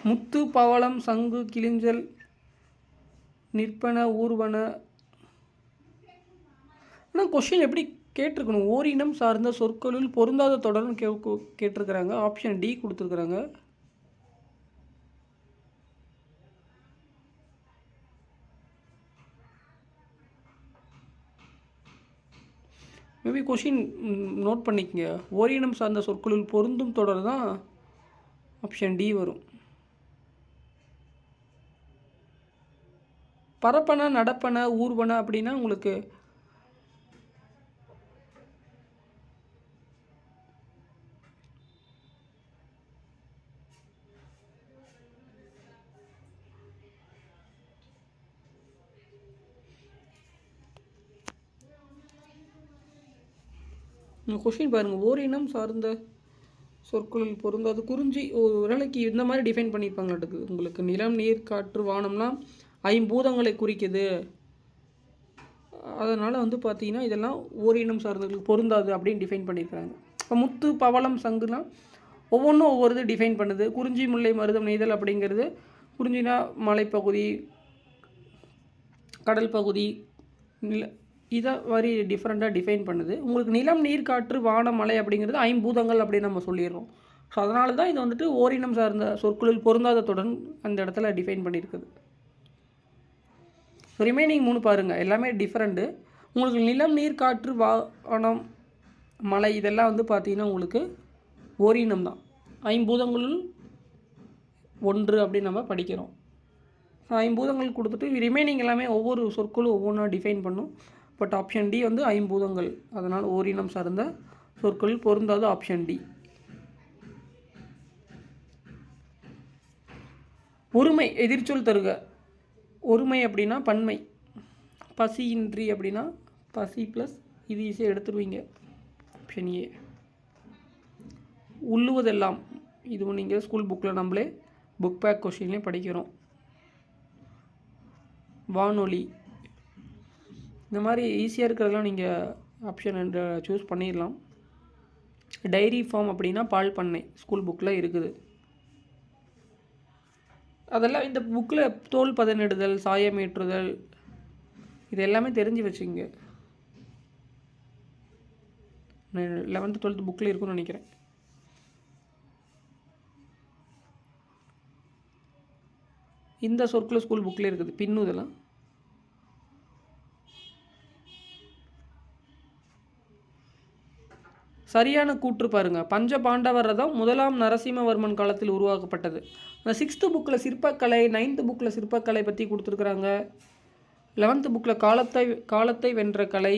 முத்து, பவளம், சங்கு, கிளிஞ்சல், நிற்பன, ஊர்வன. ஆனால் கொஷின் எப்படி கேட்டிருக்கணும், ஓரினம் சார்ந்த சொற்களுள் பொருந்தாத தொடர்னு கேட்டிருக்கிறாங்க. ஆப்ஷன் டி கொடுத்துருக்குறாங்க. மேபி கொஷின் நோட் பண்ணிக்கங்க. ஓரினம் சார்ந்த சொற்களுள் பொருந்தும் தொடர் தான் ஆப்ஷன் டி வரும். பரப்பன, நடப்பன, ஊர்வன அப்படின்னா உங்களுக்கு கொஷின் பாருங்கள். ஓரினம் சார்ந்த சொற்களுள் பொருந்தாது. குறிஞ்சி ஓரளவுக்கு இந்த மாதிரி டிஃபைன் பண்ணியிருப்பாங்களாட்டுக்கு. உங்களுக்கு நிலம், நீர், காற்று, வானம்லாம் 5 பூதங்களை குறிக்குது. அதனால் வந்து பார்த்திங்கன்னா இதெல்லாம் ஓரினம் சார்ந்தவர்களுக்கு பொருந்தாது அப்படின்னு டிஃபைன் பண்ணியிருக்காங்க. இப்போ முத்து, பவளம், சங்குலாம் ஒவ்வொன்றும் ஒவ்வொரு இது டிஃபைன் பண்ணுது. குறிஞ்சி முல்லை மருதம் நெய்தல் அப்படிங்கிறது குறிஞ்சினா மலைப்பகுதி, கடல் பகுதி, இதை மாதிரி டிஃப்ரெண்ட்டாக டிஃபைன் பண்ணுது. உங்களுக்கு நிலம் நீர் காற்று வானம் மலை அப்படிங்கிறது ஐம்பூதங்கள் அப்படின்னு நம்ம சொல்லிடுறோம். ஸோ அதனால தான் இது வந்துட்டு ஓரினம் சார்ந்த சொற்களில் பொருந்தாத தொடர் அந்த இடத்துல டிஃபைன் பண்ணியிருக்குது. ரிமைனிங் 3 பாருங்கள், எல்லாமே டிஃப்ரெண்ட்டு. உங்களுக்கு நிலம் நீர் காற்று வானம் மலை இதெல்லாம் வந்து பார்த்திங்கன்னா உங்களுக்கு ஓரினம் தான், ஐம்பூதங்களுள் ஒன்று அப்படின்னு நம்ம படிக்கிறோம். ஐம்பூதங்கள் கொடுத்துட்டு ரிமைனிங் எல்லாமே ஒவ்வொரு சொற்களும் ஒவ்வொன்றா டிஃபைன் பண்ணும். பட் ஆப்ஷன் டி வந்து ஐம்பூதங்கள், அதனால் ஓரினம் சார்ந்த சொற்களில் பொருந்தாது ஆப்ஷன் டி. ஒருமை எதிர்ச்சொல் தருக. ஒருமை அப்படின்னா பன்மை. பசியின்றி அப்படின்னா பசி ப்ளஸ் இது ஈஸியாக எடுத்துருவீங்க, ஆப்ஷன் ஏ. உள்ளுவதெல்லாம் இதுவும் நீங்கள் ஸ்கூல் புக்கில் நம்மளே புக் பேக் கொஷின்லேயும் படிக்கிறோம். வானொலி, இந்த மாதிரி ஈஸியாக இருக்கிறதெல்லாம் நீங்கள் ஆப்ஷன் சூஸ் பண்ணிடலாம். டைரி ஃபார்ம் அப்படின்னா பால் பண்ணை, ஸ்கூல் புக்கில் இருக்குது. அதெல்லாம் இந்த புக்கில் தோல் பதனிடுதல், சாயமேற்றுதல், இது எல்லாமே தெரிஞ்சு வச்சுங்க. 11th 12th புக்கில் இருக்குன்னு நினைக்கிறேன். இந்த சொற்கள் ஸ்கூல் புக்கில் இருக்குது, பின்னுதெல்லாம். சரியான கூற்று பாருங்கள். பஞ்ச பாண்டவர் ரதம் 1ஆம் நரசிம்மவர்மன் காலத்தில் உருவாக்கப்பட்டது. அந்த 6th புக்கில் சிற்பக்கலை, 9th புக்கில் சிற்பக்கலை பற்றி கொடுத்துருக்குறாங்க. 11th புக்கில் காலத்தை வென்ற கலை.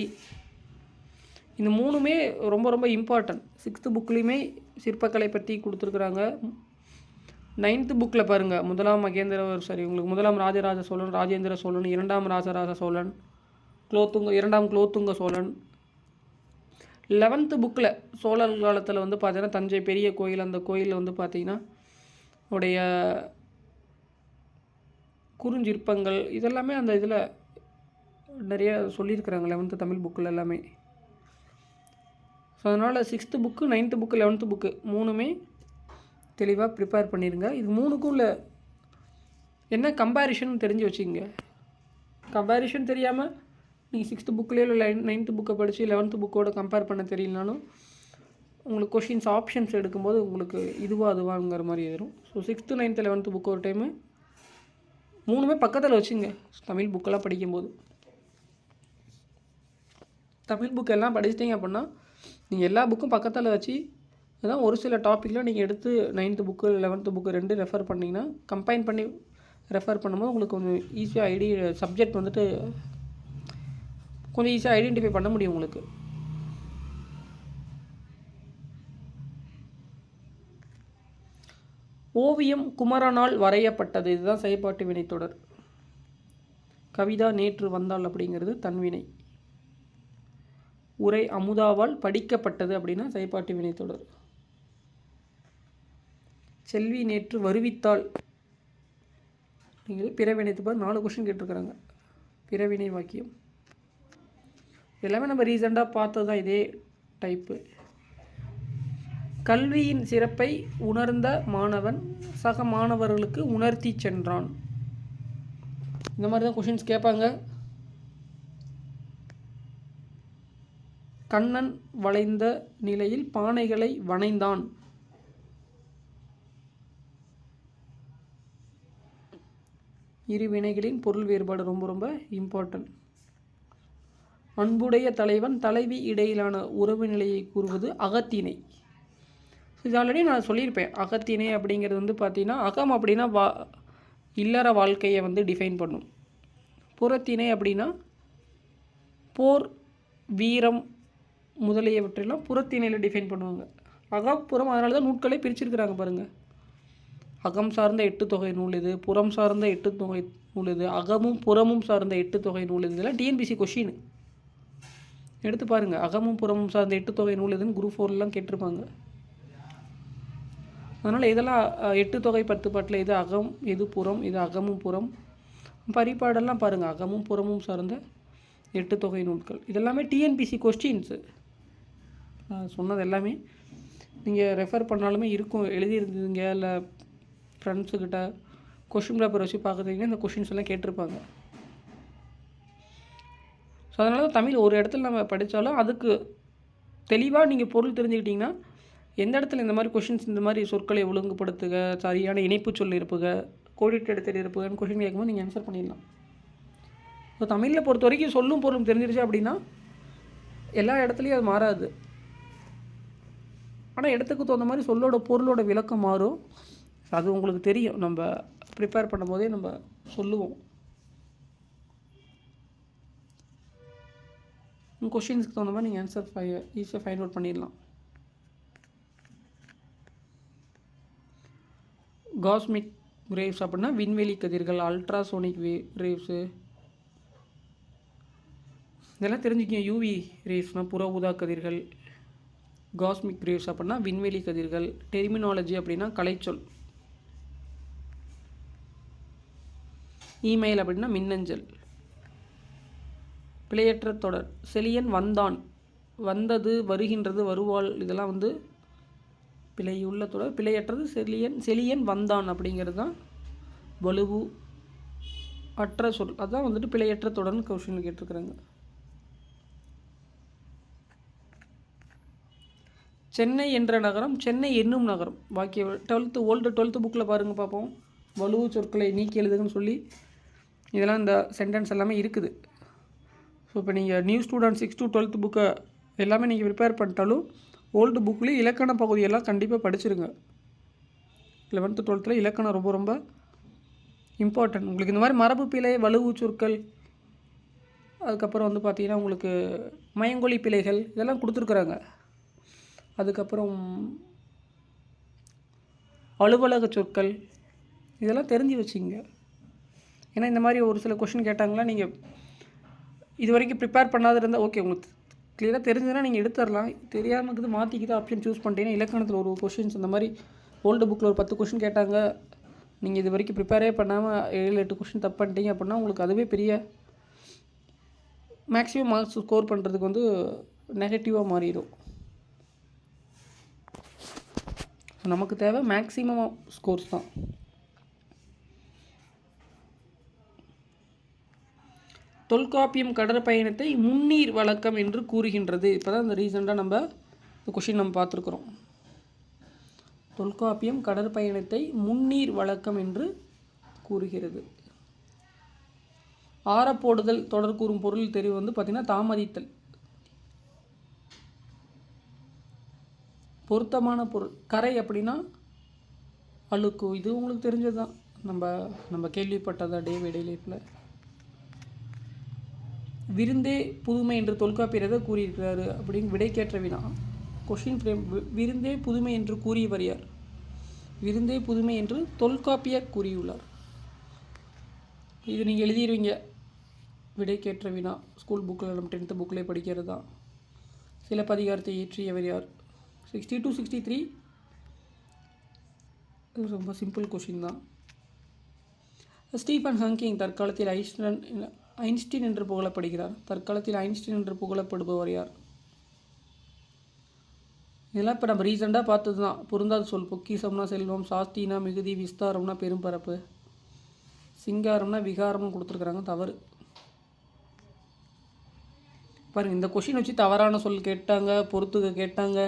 இந்த 3மே ரொம்ப ரொம்ப இம்பார்ட்டன்ட். 6th புக்லேயுமே சிற்பக்கலை பற்றி கொடுத்துருக்குறாங்க. 9th புக்கில் பாருங்கள், உங்களுக்கு 1ஆம் ராஜராஜ சோழன், ராஜேந்திர சோழன், 2ஆம் ராஜராஜ சோழன், 2ஆம் குலோத்துங்க சோழன். 11th புக்கில் சோழர் காலத்தில் வந்து பார்த்தீங்கன்னா தஞ்சை பெரிய கோயில், அந்த கோயிலில் வந்து பார்த்திங்கன்னா உடைய குறுஞ்சிற்பங்கள் இதெல்லாமே அந்த இதில் நிறைய சொல்லியிருக்கிறாங்க 11th தமிழ் புக்கில் எல்லாமே. ஸோ அதனால் 6th book, 9th book, 11th book 3மே தெளிவாக ப்ரிப்பேர் பண்ணிடுங்க. இது 3க்கும் உள்ள என்ன கம்பேரிஷன் தெரிஞ்சு வச்சுக்கோங்க. கம்பேரிஷன் தெரியாமல் நீங்கள் 6th புக்லேயோ இல்லை 9th புக்கை படித்து 11th புக்கோட கம்பேர் பண்ண தெரியலனாலும் உங்களுக்கு கொஷின்ஸ் ஆப்ஷன்ஸ் எடுக்கும்போது உங்களுக்கு அதுவாங்கிற மாதிரி வரும். So 6th 9th 11th book ஒரு டைமு 3மே பக்கத்தில் வச்சுங்க. தமிழ் புக்கெல்லாம் படிக்கும்போது தமிழ் புக் எல்லாம் படிச்சிட்டிங்க அப்படின்னா நீங்கள் எல்லா புக்கும் பக்கத்தில் வச்சு அதான் ஒரு சில டாப்பிக்கில் நீங்கள் எடுத்து 9th book 11th book 2 refer பண்ணிங்கன்னா கம்பைன் பண்ணி ரெஃபர் பண்ணும்போது உங்களுக்கு கொஞ்சம் ஈஸியாக சப்ஜெக்ட் வந்துட்டு கொஞ்சம் ஈஸியாக ஐடென்டிஃபை பண்ண முடியும் உங்களுக்கு. ஓவியம் குமரனால் வரையப்பட்டது, இதுதான் செயற்பாட்டு வினைத்தொடர். கவிதா நேற்று வந்தாள் அப்படிங்கிறது தன்வினை. உரை அமுதாவால் படிக்கப்பட்டது அப்படின்னா செயற்பாட்டு வினைத்தொடர். செல்வி நேற்று வருவித்தாள் அப்படிங்கிறது பிறவினைத்து. 4 கொஸ்டின் கேட்டிருக்கிறாங்க. பிறவினை வாக்கியம் எல்லாமே நம்ம ரீசெண்டாக பார்த்தது தான், இதே டைப்பு. கல்வியின் சிறப்பை உணர்ந்த மாணவன் சக மாணவர்களுக்கு உணர்த்தி சென்றான். இந்த மாதிரி தான் கொஷின்ஸ் கேட்பாங்க. கண்ணன் வளைந்த நிலையில் பானைகளை வணைந்தான். இரு வினைகளின் பொருள் வேறுபாடு ரொம்ப ரொம்ப இம்பார்ட்டன்ட். அன்புடைய தலைவன் தலைவி இடையிலான உறவு நிலையை கூறுவது அகத்திணை. இது ஆல்ரெடி நான் சொல்லியிருப்பேன். அகத்திணை அப்படிங்கிறது வந்து பார்த்திங்கன்னா அகம் அப்படின்னா இல்லற வாழ்க்கையை வந்து டிஃபைன் பண்ணும். புறத்திணை அப்படின்னா போர் வீரம் முதலியவற்றெல்லாம் புறத்திணையில் டிஃபைன் பண்ணுவாங்க. அகப்புறம், அதனால தான் நூட்களை பிரிச்சிருக்கிறாங்க பாருங்கள். அகம் சார்ந்த 8 தொகை நூல் இது, புறம் சார்ந்த 8 தொகை நூல் இது, அகமும் புறமும் சார்ந்த 8 தொகை நூல் இது. இதெல்லாம் டிஎன்பிசி கொஷின் எடுத்து பாருங்கள். அகமும் புறமும் சார்ந்த 8 தொகை நூல் இதுன்னு குரூப் 4லாம் கேட்டிருப்பாங்க. அதனால் இதெல்லாம் 8 தொகை 10 பாட்டில் இது அகம், இது புறம், இது அகமும் புறம். பரிபாடெல்லாம் பாருங்கள், அகமும் புறமும் சார்ந்த 8 தொகை நூல்கள். இதெல்லாமே டிஎன்பிசி கொஸ்டின்ஸு சொன்னது எல்லாமே நீங்கள் ரெஃபர் பண்ணாலுமே இருக்கும், எழுதியிருந்தீங்க இல்லை ஃப்ரெண்ட்ஸுக்கிட்ட கொஷின் பேப்பர் வச்சு பார்க்குறீங்கன்னா இந்த கொஷின்ஸ் எல்லாம் கேட்டிருப்பாங்க. ஸோ அதனால தான் தமிழ் ஒரு இடத்துல நம்ம படித்தாலும் அதுக்கு தெளிவாக நீங்கள் பொருள் தெரிஞ்சுக்கிட்டிங்கன்னா எந்த இடத்துல இந்த மாதிரி கொஷின்ஸ், இந்த மாதிரி சொற்களை ஒழுங்குபடுத்துக, சரியான இணைப்பு சொல் இருப்புக, கோடிட்டு எடுத்து இருப்புகன்னு கொஷின் கேட்கும்போது நீங்கள் ஆன்சர் பண்ணிடலாம். ஸோ தமிழில் பொறுத்த வரைக்கும் சொல்லும் பொருளும் தெரிஞ்சிருச்சு அப்படின்னா எல்லா இடத்துலையும் அது மாறாது. ஆனால் இடத்துக்கு தகுந்த மாதிரி சொல்லோட பொருளோட விளக்கம் மாறும். அது உங்களுக்கு தெரியும், நம்ம ப்ரிப்பேர் பண்ணும்போதே நம்ம சொல்லுவோம். கொஷின்ஸ்க்கு தகுந்த மாதிரி நீங்கள் ஆன்சர் ஈஸியாக ஃபைண்ட் அவுட் பண்ணிடலாம். காஸ்மிக் ரேவ்ஸ் அப்படின்னா விண்வெளி கதிர்கள், அல்ட்ராசோனிக் ரேவ்ஸு இதெல்லாம் தெரிஞ்சுக்கங்க. யூவி ரேவ்ஸ்னால் புற ஊதா கதிர்கள், காஸ்மிக் ரேவ்ஸ் அப்படின்னா விண்வெளி கதிர்கள். டெர்மினாலஜி அப்படின்னா கலைச்சொல். இமெயில் அப்படின்னா மின்னஞ்சல். பிழையற்ற தொடர் செலியன் வந்தான், வந்தது, வருகின்றது, வருவாள் இதெல்லாம் வந்து பிழையுள்ள தொடர். பிழையற்றது செலியன் வந்தான் அப்படிங்கிறது தான் வலுவு அற்ற சொல். அதுதான் வந்துட்டு பிழையற்ற தொடர்னு கொஸ்டின் கேட்டிருக்கிறாங்க. சென்னை என்ற நகரம், சென்னை என்னும் நகரம். வாக்கிய 12th புக்கில் பாருங்கள் பார்ப்போம். வலுவு சொற்களை நீக்கி எழுதுங்கன்னு சொல்லி இதெல்லாம் இந்த சென்டென்ஸ் எல்லாமே இருக்குது. ஸோ இப்போ நீங்கள் நியூ ஸ்டூடெண்ட் 6 to 12th புக்கை எல்லாமே நீங்கள் ப்ரிப்பேர் பண்ணிட்டாலும் ஓல்டு புக்லேயும் இலக்கண பகுதியெல்லாம் கண்டிப்பாக படிச்சிருங்க. 11th 12th இலக்கணம் ரொம்ப ரொம்ப இம்பார்ட்டன்ட். உங்களுக்கு இந்த மாதிரி மரபு பிழை, வலுவு சொற்கள், அதுக்கப்புறம் வந்து பார்த்திங்கன்னா உங்களுக்கு மயங்கொலி பிழைகள் இதெல்லாம் கொடுத்துருக்குறாங்க. அதுக்கப்புறம் அலுவலக சொற்கள் இதெல்லாம் தெரிஞ்சு வச்சுங்க. ஏன்னா இந்த மாதிரி ஒரு சில கொஷின் கேட்டாங்களா, நீங்கள் இது வரைக்கும் ப்ரிப்பேர் பண்ணாத இருந்தால் ஓகே, உங்களுக்கு கிளியராக தெரிஞ்சதுன்னா நீங்கள் எடுத்துடலாம். தெரியாமல் இருக்குது மாற்றிக்கிட்டு ஆப்ஷன் சூஸ் பண்ணிட்டீங்கன்னா இலக்கணத்தில் ஒரு கொஷின்ஸ் இந்த மாதிரி ஓல்டு புக்கில் ஒரு 10 கொஷின் கேட்டாங்க, நீங்கள் இது வரைக்கும் ப்ரிப்பேரே பண்ணாமல் 7-8 கொஷின் தப்பு பண்ணிட்டீங்க அப்படின்னா உங்களுக்கு அதுவே பெரிய மேக்ஸிமம் மார்க்ஸ் ஸ்கோர் பண்ணுறதுக்கு வந்து நெகட்டிவாக மாறிடும். நமக்கு தேவை மேக்ஸிமம் ஸ்கோர்ஸ் தான். தொல்காப்பியம் கடற்பயணத்தை முன்னீர் வழக்கம் என்று கூறுகின்றது. இப்போ தான் இந்த ரீசெண்டாக நம்ம இந்த கொஷின் நம்ம பார்த்துருக்குறோம். தொல்காப்பியம் கடற்பயணத்தை முன்னீர் வழக்கம் என்று கூறுகிறது. ஆறப்போடுதல் தொடர் கூறும் பொருள் தெரிவு வந்து பார்த்திங்கன்னா தாமதித்தல். பொருத்தமான பொருள் கரை அப்படின்னா அழுக்கு. இது உங்களுக்கு தெரிஞ்சது தான், நம்ம கேள்விப்பட்டதா டே பை டே லைஃப்பில். விருந்தே புதுமை என்று தொல்காப்பியர் எதை கூறியிருக்கிறாரு அப்படின்னு விடைக்கேற்ற வினா. கொஷின் ஃப்ரேம் விருந்தே புதுமை என்று கூறியவர் யார்? விருந்தே புதுமை என்று தொல்காப்பியர் கூறியுள்ளார். இது நீங்கள் எழுதிடுவீங்க. விடைக்கேற்ற வினா ஸ்கூல் புக்கில் நம்ம 10th புக்கில் படிக்கிறது தான். சிலப்பதிகாரத்தை இயற்றியவர் யார்? 60 to 63 ரொம்ப சிம்பிள் கொஷின் தான். ஸ்டீஃபன் ஹாக்கிங் தற்காலத்தில் ஐன்ஸ்டீன் என்று புகழப்படுகிறார். தற்காலத்தில் ஐன்ஸ்டீன் என்று புகழப்படுபவர் யார்? இதெல்லாம் இப்போ நம்ம ரீசெண்டாக பார்த்தது தான். பொருந்தாத சொல் பொக்கிசம்னா செல்வம், சாஸ்தினா மிகுதி, விஸ்தாரம்னா பெரும்பரப்பு, சிங்காரம்னா விகாரம்னு கொடுத்துருக்குறாங்க. தவறு. பாருங்கள், இந்த கொஷின் வச்சு தவறான சொல் கேட்டாங்க, பொறுத்துக கேட்டாங்க.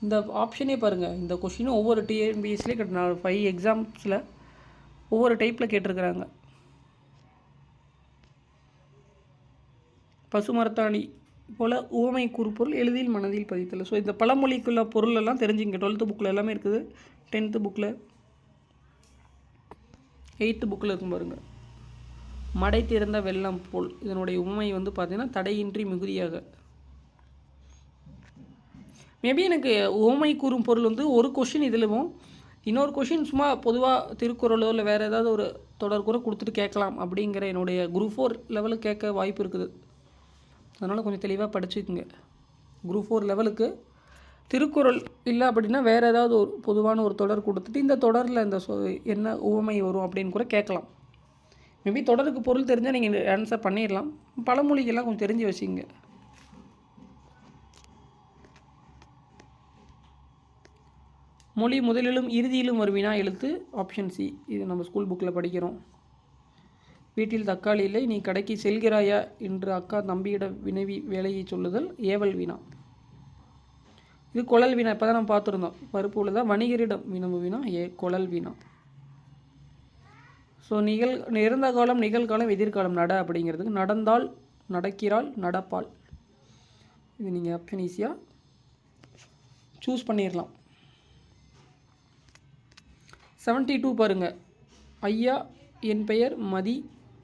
இந்த ஆப்ஷனே பாருங்கள், இந்த கொஷினும் ஒவ்வொரு டிஎன்பிஎஸ்லேயே 5 எக்ஸாம்ஸில் ஒவ்வொரு டைப்பில் கேட்டிருக்கிறாங்க. பசுமரத்தாணி போல் உவமை கூறுபொருள் எளிதில் மனதில் பதித்தல். ஸோ இந்த பழமொழிக்குள்ள பொருள் எல்லாம் தெரிஞ்சுங்க. 12th புக்கில் எல்லாமே இருக்குது. 10th புக்கில் 8th புக்கில் இருக்கும் பாருங்கள். மடை திறந்த வெள்ளம் போல் இதனுடைய உவமை வந்து பார்த்திங்கன்னா தடையின்றி மிகுதியாக. மேபி எனக்கு உவமை கூறும் பொருள் வந்து ஒரு கொஷின் இதிலும், இன்னொரு கொஷின் சும்மா பொதுவாக திருக்குறளோ இல்லை வேறு ஏதாவது ஒரு தொடர் கூட கொடுத்துட்டு கேட்கலாம் அப்படிங்கிற என்னுடைய குரூப் 4 லெவலுக்கு கேட்க வாய்ப்பு இருக்குது. அதனால் கொஞ்சம் தெளிவாக படிச்சுக்குங்க. குரூப் 4 லெவலுக்கு திருக்குறள் இல்லை அப்படின்னா வேறு ஏதாவது ஒரு பொதுவான ஒரு தொடர் கொடுத்துட்டு இந்த தொடரில் இந்த என்ன உவமை வரும் அப்படின்னு கூட கேட்கலாம். மேபி தொடருக்கு பொருள் தெரிஞ்சால் நீங்கள் ஆன்சர் பண்ணிடலாம். பழமொழிகள்லாம் கொஞ்சம் தெரிஞ்சு வச்சுங்க. மொழி முதலிலும் இறுதியிலும் ஒரு வினா எழுத்து ஆப்ஷன் சி. இது நம்ம ஸ்கூல் புக்கில் படிக்கிறோம். வீட்டில் தக்காளி இல்லை, நீ கடைக்கு செல்கிறாயா என்று அக்கா தம்பியிடம் வினவி வேலையை சொல்லுதல் ஏவல் வினா. இது குழல் வினா. இப்போ தான் நம்ம பார்த்துருந்தோம். பருப்பு உள்ளதா வணிகரிடம் வினவு வினா குழல் வினா. ஸோ இறந்த காலம், நிகழ்காலம், எதிர்காலம். நட அப்படிங்கிறதுக்கு நடந்தால், நடக்கிறாள், நடப்பாள். இது நீங்கள் ஆப்ஷன் ஈஸியாக சூஸ் பண்ணிடலாம். 72 பாருங்கள். ஐயா, என் பெயர் மதி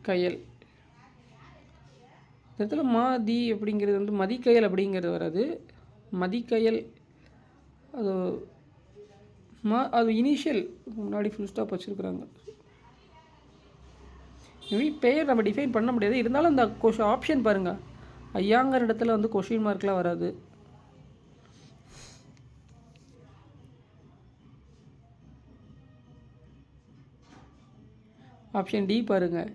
கயல். இந்த இடத்துல மாதி அப்படிங்கிறது வந்து மதிக்கயல் அப்படிங்கிறது வராது. மதிக்கயல் அது இனிஷியல் முன்னாடி ஃபுல் ஸ்டாப் வச்சுருக்குறாங்க. பெயர் நம்ம டிஃபைன் பண்ண முடியாது. இருந்தாலும் அந்த ஆப்ஷன் பாருங்கள். ஐயாங்கிற இடத்துல வந்து கொஷின் மார்க்லாம் வராது. ஆப்ஷன் டி பாருங்கள்.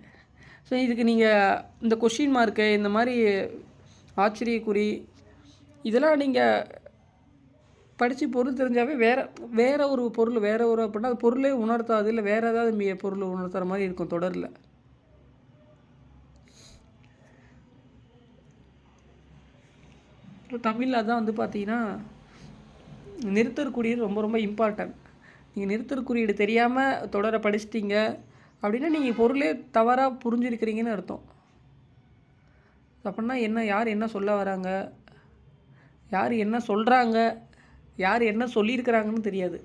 ஸோ இதுக்கு நீங்கள் இந்த கொஷின் மார்க்கு, இந்த மாதிரி ஆச்சரியக்குறி, இதெல்லாம் நீங்கள் படித்து பொருள் தெரிஞ்சாவே வேறு ஒரு பொருள், வேறு ஒரு அப்படின்னா அது பொருளே உணர்த்தாது. இல்லை வேறு ஏதாவது பொருள் உணர்த்துற மாதிரி இருக்கும் தொடரில். தமிழில் அதான் வந்து பார்த்தீங்கன்னா நிறுத்தற்குறியீடு ரொம்ப ரொம்ப இம்பார்ட்டன்ட். நீங்கள் நிறுத்தற்குறியீடு தெரியாமல் தொடரை படிச்சிட்டிங்க அப்படின்னா நீங்கள் பொருளே தவறாக புரிஞ்சிருக்கிறீங்கன்னு அர்த்தம். அப்படின்னா என்ன, யார் என்ன சொல்ல வராங்க, யார் என்ன சொல்கிறாங்க, யார் என்ன சொல்லியிருக்கிறாங்கன்னு தெரியாது.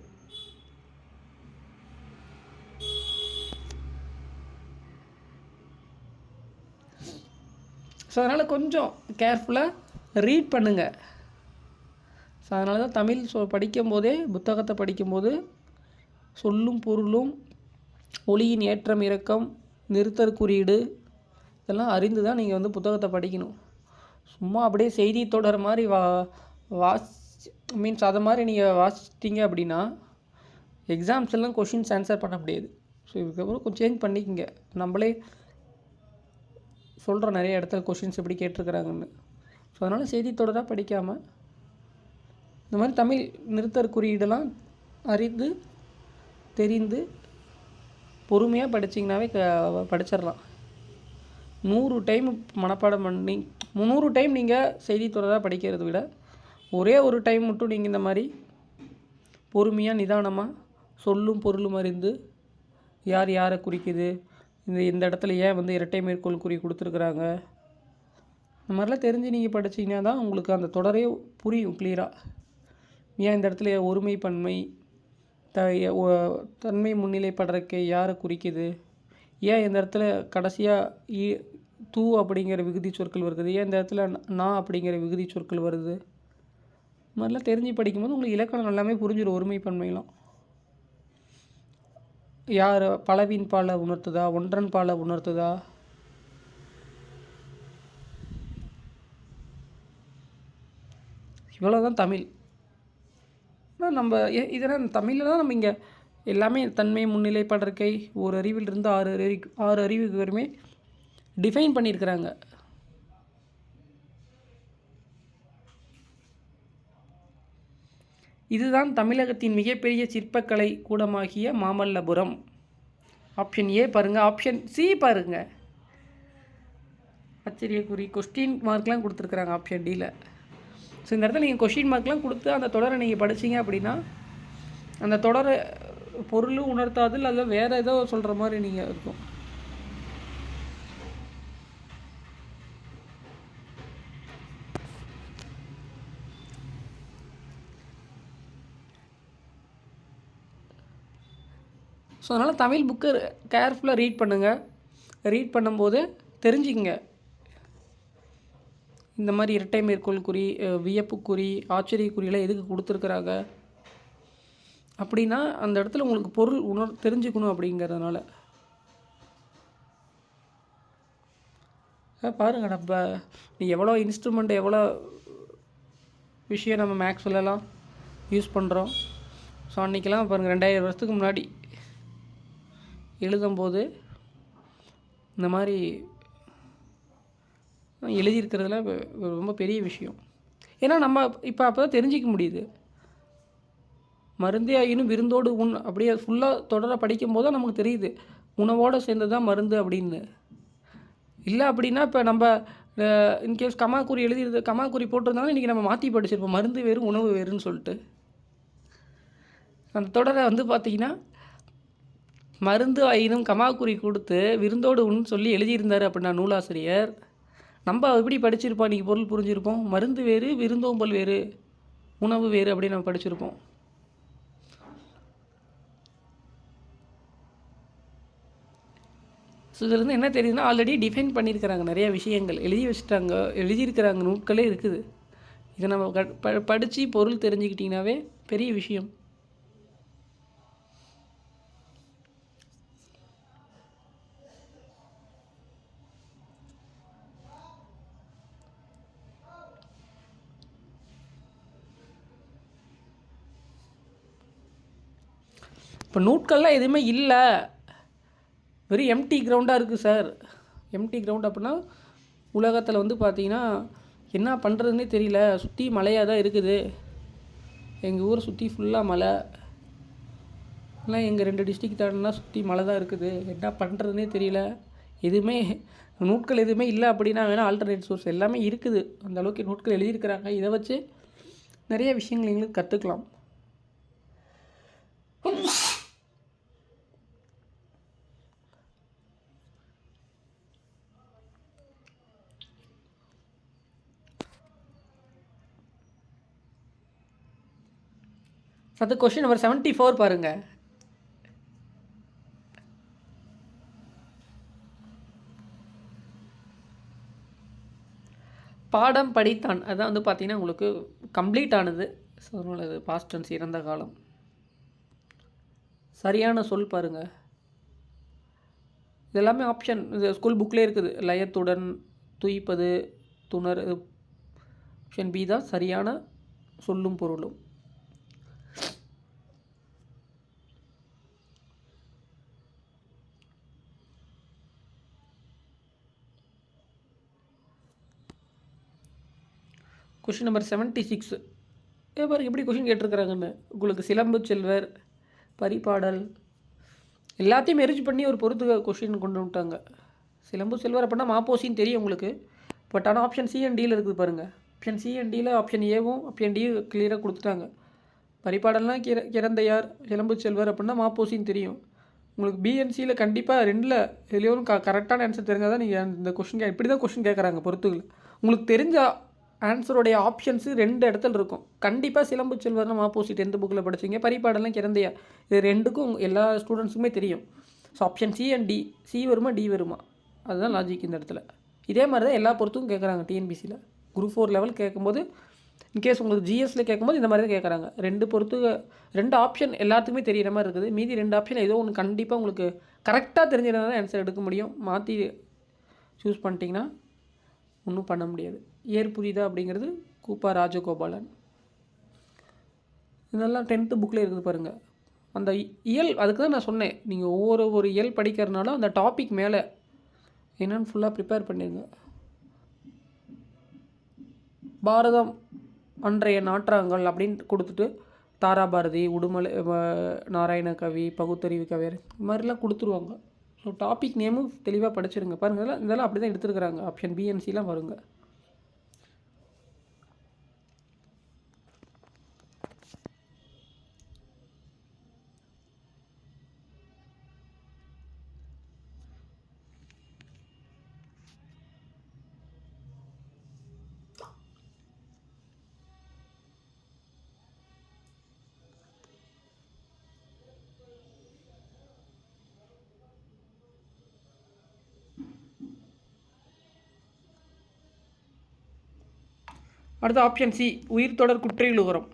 ஸோ அதனால் கொஞ்சம் கேர்ஃபுல்லாக ரீட் பண்ணுங்கள். ஸோ அதனால தான் தமிழ் படிக்கும்போதே, புத்தகத்தை படிக்கும்போது சொல்லும் பொருளும் ஒளியின் ஏற்றம் இறக்கம் நிறுத்தற்குறியீடு இதெல்லாம் அறிந்து தான் நீங்கள் வந்து புத்தகத்தை படிக்கணும். சும்மா அப்படியே செய்தி தொடர் மாதிரி மீன்ஸ் அதை மாதிரி நீங்கள் வாசிச்சிட்டிங்க அப்படின்னா எக்ஸாம்ஸ் எல்லாம் கொஷின்ஸ் ஆன்சர் பண்ண முடியாது. ஸோ இதுக்கப்புறம் கொஞ்சம் சேஞ்ச் பண்ணிக்கோங்க. நம்மளே சொல்கிற நிறைய இடத்துல கொஷின்ஸ் எப்படி கேட்டிருக்கிறாங்கன்னு. ஸோ அதனால் செய்தி தொடராக படிக்காமல் இந்த மாதிரி தமிழ் நிறுத்தற்குறியீடெல்லாம் அறிந்து தெரிந்து பொறுமையாக படிச்சிங்கனாவே படிச்சிடலாம். 100 டைம் மனப்பாடம் பண்ணி 300 டைம் நீங்கள் செய்தி தொடராக படிக்கிறத விட ஒரே ஒரு டைம் மட்டும் நீங்கள் இந்த மாதிரி பொறுமையாக நிதானமாக சொல்லும் பொருளும் அறிந்து யார் யாரை குறிக்குது, இந்த இடத்துல ஏன் வந்து இரட்டை மேற்கோள் குறி கொடுத்துருக்குறாங்க, இந்த மாதிரிலாம் தெரிஞ்சு நீங்கள் படிச்சிங்கன்னா தான் உங்களுக்கு அந்த தொடரே புரியும் கிளியராக. ஏன் இந்த இடத்துல ஒருமை பன்மை தன்மை முன்னிலைப்படுறக்கு யாரை குறிக்குது, ஏன் இந்த இடத்துல கடைசியாக தூ அப்படிங்கிற விகுதி சொற்கள் வருது, ஏன் இந்த இடத்துல நான் அப்படிங்கிற விகுதி சொற்கள் வருது, இந்த மாதிரிலாம் தெரிஞ்சு படிக்கும்போது உங்களுக்கு இலக்கணம் எல்லாமே புரிஞ்சிடும். ஒருமை பன்மைலாம் யார் பலவின் பாலை உணர்த்துதா, ஒன்றன் பாலை உணர்த்துதா, இவ்வளோதான் தமிழ். நம்ம இதெல்லாம் தமிழில் தான் நம்ம இங்கே எல்லாமே தன்மை முன்னிலைப்படுறக்கை ஒரு அறிவிலிருந்து 6 அறிவுக்கு வரையுமே டிஃபைன் பண்ணியிருக்கிறாங்க. இதுதான் தமிழகத்தின் மிகப்பெரிய சிற்பக்கலை கூடமாகிய மாமல்லபுரம். ஆப்ஷன் ஏ பாருங்கள். ஆப்ஷன் சி பாருங்கள். ஆச்சரியக்குறி கொஸ்டின் மார்க்லாம் கொடுத்துருக்குறாங்க ஆப்ஷன் டியில். ஸோ இந்த இடத்துல நீங்கள் கொஸ்டின் மார்க்லாம் கொடுத்து அந்த தொடரை நீங்கள் படிச்சிங்க அப்படின்னா அந்த தொடரை பொருளும் உணர்த்தாது, இல்லை வேறு ஏதோ சொல்கிற மாதிரி நீங்கள் இருக்கும். ஸோ அதனால் தமிழ் புக்கு கேர்ஃபுல்லாக ரீட் பண்ணுங்கள். ரீட் பண்ணும்போது தெரிஞ்சுக்கங்க இந்த மாதிரி இரட்டை மேற்கோள் குறி, வியப்புக்குறி, ஆச்சரியக்குறியெல்லாம் எதுக்கு கொடுத்துருக்குறாங்க அப்படின்னா அந்த இடத்துல உங்களுக்கு பொருள் தெரிஞ்சுக்கணும் அப்படிங்கிறதுனால. பாருங்கள், நம்ம எவ்வளோ இன்ஸ்ட்ருமெண்ட், எவ்வளோ விஷயம் நம்ம மேக்ஸ்லலாம் யூஸ் பண்ணுறோம். ஸோ அன்றைக்கெல்லாம் பாருங்கள் 2000 வருஷத்துக்கு முன்னாடி எழுதும்போது இந்த மாதிரி எழுதியிருக்கிறதுல ரொம்ப பெரிய விஷயம். ஏன்னா நம்ம இப்போ அப்போ தான் தெரிஞ்சிக்க முடியுது. மருந்தே ஆயினும் விருந்தோடு உண் அப்படியே ஃபுல்லாக தொடர படிக்கும்போது தான் நமக்கு தெரியுது உணவோடு சேர்ந்து தான் மருந்து அப்படின்னு. இல்லை அப்படின்னா இப்போ நம்ம இன்கேஸ் கமாக்குறி எழுதிடுது கமாக்குறி போட்டிருந்தாலும் இன்றைக்கி நம்ம மாற்றி படிச்சிருப்போம் மருந்து வேறு உணவு வேறுன்னு சொல்லிட்டு. அந்த தொடரை வந்து பார்த்திங்கன்னா மருந்து ஆயினும் கமாக்குறி கொடுத்து விருந்தோடு உண் சொல்லி எழுதியிருந்தார் அப்படின்னா நூலாசிரியர், நம்ம எப்படி படிச்சிருப்போம், இன்றைக்கி பொருள் புரிஞ்சிருப்போம். மருந்து வேறு விருந்தோம்பல் வேறு உணவு வேறு அப்படின்னு நம்ம படிச்சிருப்போம். ஸோ இதுலேருந்து என்ன தெரியுதுன்னா ஆல்ரெடி டிஃபைன் பண்ணியிருக்கிறாங்க, நிறைய விஷயங்கள் எழுதி வச்சுட்டாங்க, எழுதியிருக்கிறாங்க, நூட்களே இருக்குது. இதை நம்ம படித்து பொருள் தெரிஞ்சுக்கிட்டிங்கனாவே பெரிய விஷயம். இப்போ நூட்கள்லாம் எதுவுமே இல்லை, வெறும் எம்டி கிரவுண்டாக இருக்குது சார். எம்டி கிரவுண்ட் அப்படின்னா உலகத்தில் வந்து பார்த்திங்கன்னா என்ன பண்ணுறதுன்னே தெரியல, சுற்றி மலையாக தான் இருக்குது. எங்கள் ஊரை சுற்றி ஃபுல்லாக மலை, எல்லாம் எங்கள் 2 டிஸ்ட்ரிக்ட் தாண்டினா சுற்றி மலை தான் இருக்குது, என்ன பண்ணுறதுனே தெரியல. எதுவுமே நூட்கள் எதுவுமே இல்லை அப்படின்னா வேணால் ஆல்டர்னேட் சோர்ஸ் எல்லாமே இருக்குது. அந்தளவுக்கு நூட்கள் எழுதியிருக்கிறாங்க. இதை வச்சு நிறைய விஷயங்கள் எங்களுக்கு கற்றுக்கலாம். அது கொஷின் நம்பர் 74 பாருங்கள். பாடம் படித்தான், அதான் வந்து பார்த்திங்கன்னா உங்களுக்கு கம்ப்ளீட் ஆனது. ஸோ அதனால் அது பாஸ்ட் டென்ஸ், இறந்த காலம். சரியான சொல் பாருங்கள். இது எல்லாமே ஆப்ஷன் இது ஸ்கூல் புக்லேயே இருக்குது. லயத்துடன், துய்ப்பது, துணர். ஆப்ஷன் பி தான் சரியான சொல்லும் பொருளும். கொஷின் நம்பர் 76 பாருங்க எப்படி கொஷின் கேட்டிருக்கிறாங்கன்னு. உங்களுக்கு சிலம்பு செல்வர், பரிபாடல் எல்லாத்தையும் மெரிஜ் பண்ணி ஒரு பொறுத்து கொஷின் கொண்டு விட்டாங்க. சிலம்பு செல்வர் அப்படின்னா மாப்போசின்னு தெரியும் உங்களுக்கு, பட் ஆனால் ஆப்ஷன் சி அண்ட் டியில் இருக்குது பாருங்கள். ஆப்ஷன் சி அண்ட் டியில் ஆப்ஷன் ஏவும் ஆப்ஷன் டி கிளியராக கொடுத்துட்டாங்க. பரிபாடல்னால் கிரந்தையார், சிலம்பு செல்வர் அப்படின்னா மாப்போசின்னு தெரியும் உங்களுக்கு. பிஎன்சியில் கண்டிப்பாக 2ல் எதுலேயும் கரெக்டான ஆன்சர் தெரிஞ்சால் தான் நீங்கள் இந்த கொஷின் இப்படி தான் கொஷின் கேட்குறாங்க பொறுத்துகள். உங்களுக்கு தெரிஞ்ச ஆன்சருடைய ஆப்ஷன்ஸு 2 இடத்துல இருக்கும். கண்டிப்பாக சிலம்பு செல்வர்னா ஆப்போசிட் 10th புக்கில் படிச்சிங்க, பரிபாடலாம் கிரந்தையா, இது 2க்கும் எல்லா ஸ்டூடெண்ட்ஸுக்குமே தெரியும். So option C and D, C வருமா டி வருமா, அதுதான் லாஜிக் இந்த இடத்துல. இதே மாதிரி தான் எல்லா பொறுத்துக்கும் கேட்குறாங்க டிஎன்பிசியில். குரூப் 4 லெவல் கேட்கும்போது இன்கேஸ் உங்களுக்கு ஜிஎஸ்சில் கேட்கும்போது இந்த மாதிரி தான் கேட்குறாங்க. 2 ஆப்ஷன் எல்லாத்துக்குமே தெரிகிற மாதிரி இருக்குது. மீதி 2 ஆப்ஷன் ஏதோ ஒன்று கண்டிப்பாக உங்களுக்கு கரெக்டாக தெரிஞ்சிருந்தால் தான் ஆன்சர் எடுக்க முடியும். மாற்றி சூஸ் பண்ணிட்டீங்கன்னா ஒன்றும் பண்ண முடியாது. ஏர் புரியுதா அப்படிங்கிறது கூப்பா ராஜகோபாலன். இதெல்லாம் 10th புக்கில் இருக்குது பாருங்கள். அந்த இயல் அதுக்கு தான் நான் சொன்னேன், நீங்கள் ஒவ்வொரு இயல் படிக்கிறதுனால அந்த டாபிக் மேலே என்னென்னு ஃபுல்லாக ப்ரிப்பேர் பண்ணிடுங்க. பாரதம் அன்றைய நாற்றாங்கல் அப்படின்னு கொடுத்துட்டு தாராபாரதி, உடுமலை நாராயண கவி, பகுத்தறிவு கவியர் இது மாதிரிலாம் கொடுத்துருவாங்க. ஸோ டாபிக் நேமும் தெளிவாக படிச்சிருங்க பாருங்கள். இதெல்லாம் அப்படி தான் எடுத்துருக்குறாங்க. ஆப்ஷன் பிஎன்சிலாம் வருங்க. அடுத்து ஆப்ஷன் சி உயிர் தொடர் குற்றியலுகரம்.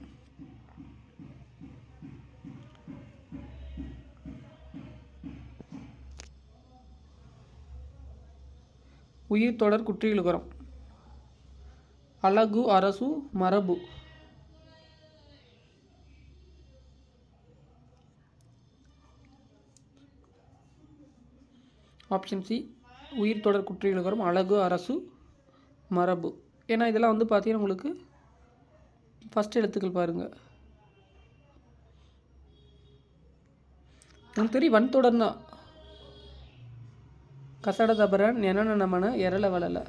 உயிர் தொடர் குற்றியலுகரம் அழகு, அரசு, மரபு. ஆப்ஷன் சி உயிர் தொடர் குற்றியலுகரம் அழகு, அரசு, மரபு. ஏன்னா இதெல்லாம் வந்து பார்த்தீங்கன்னா உங்களுக்கு ஃபஸ்ட் எழுத்துக்கள் பாருங்கள். உன் வன்தொடர் தான். கசட தபரன் என நமன எரள வளல.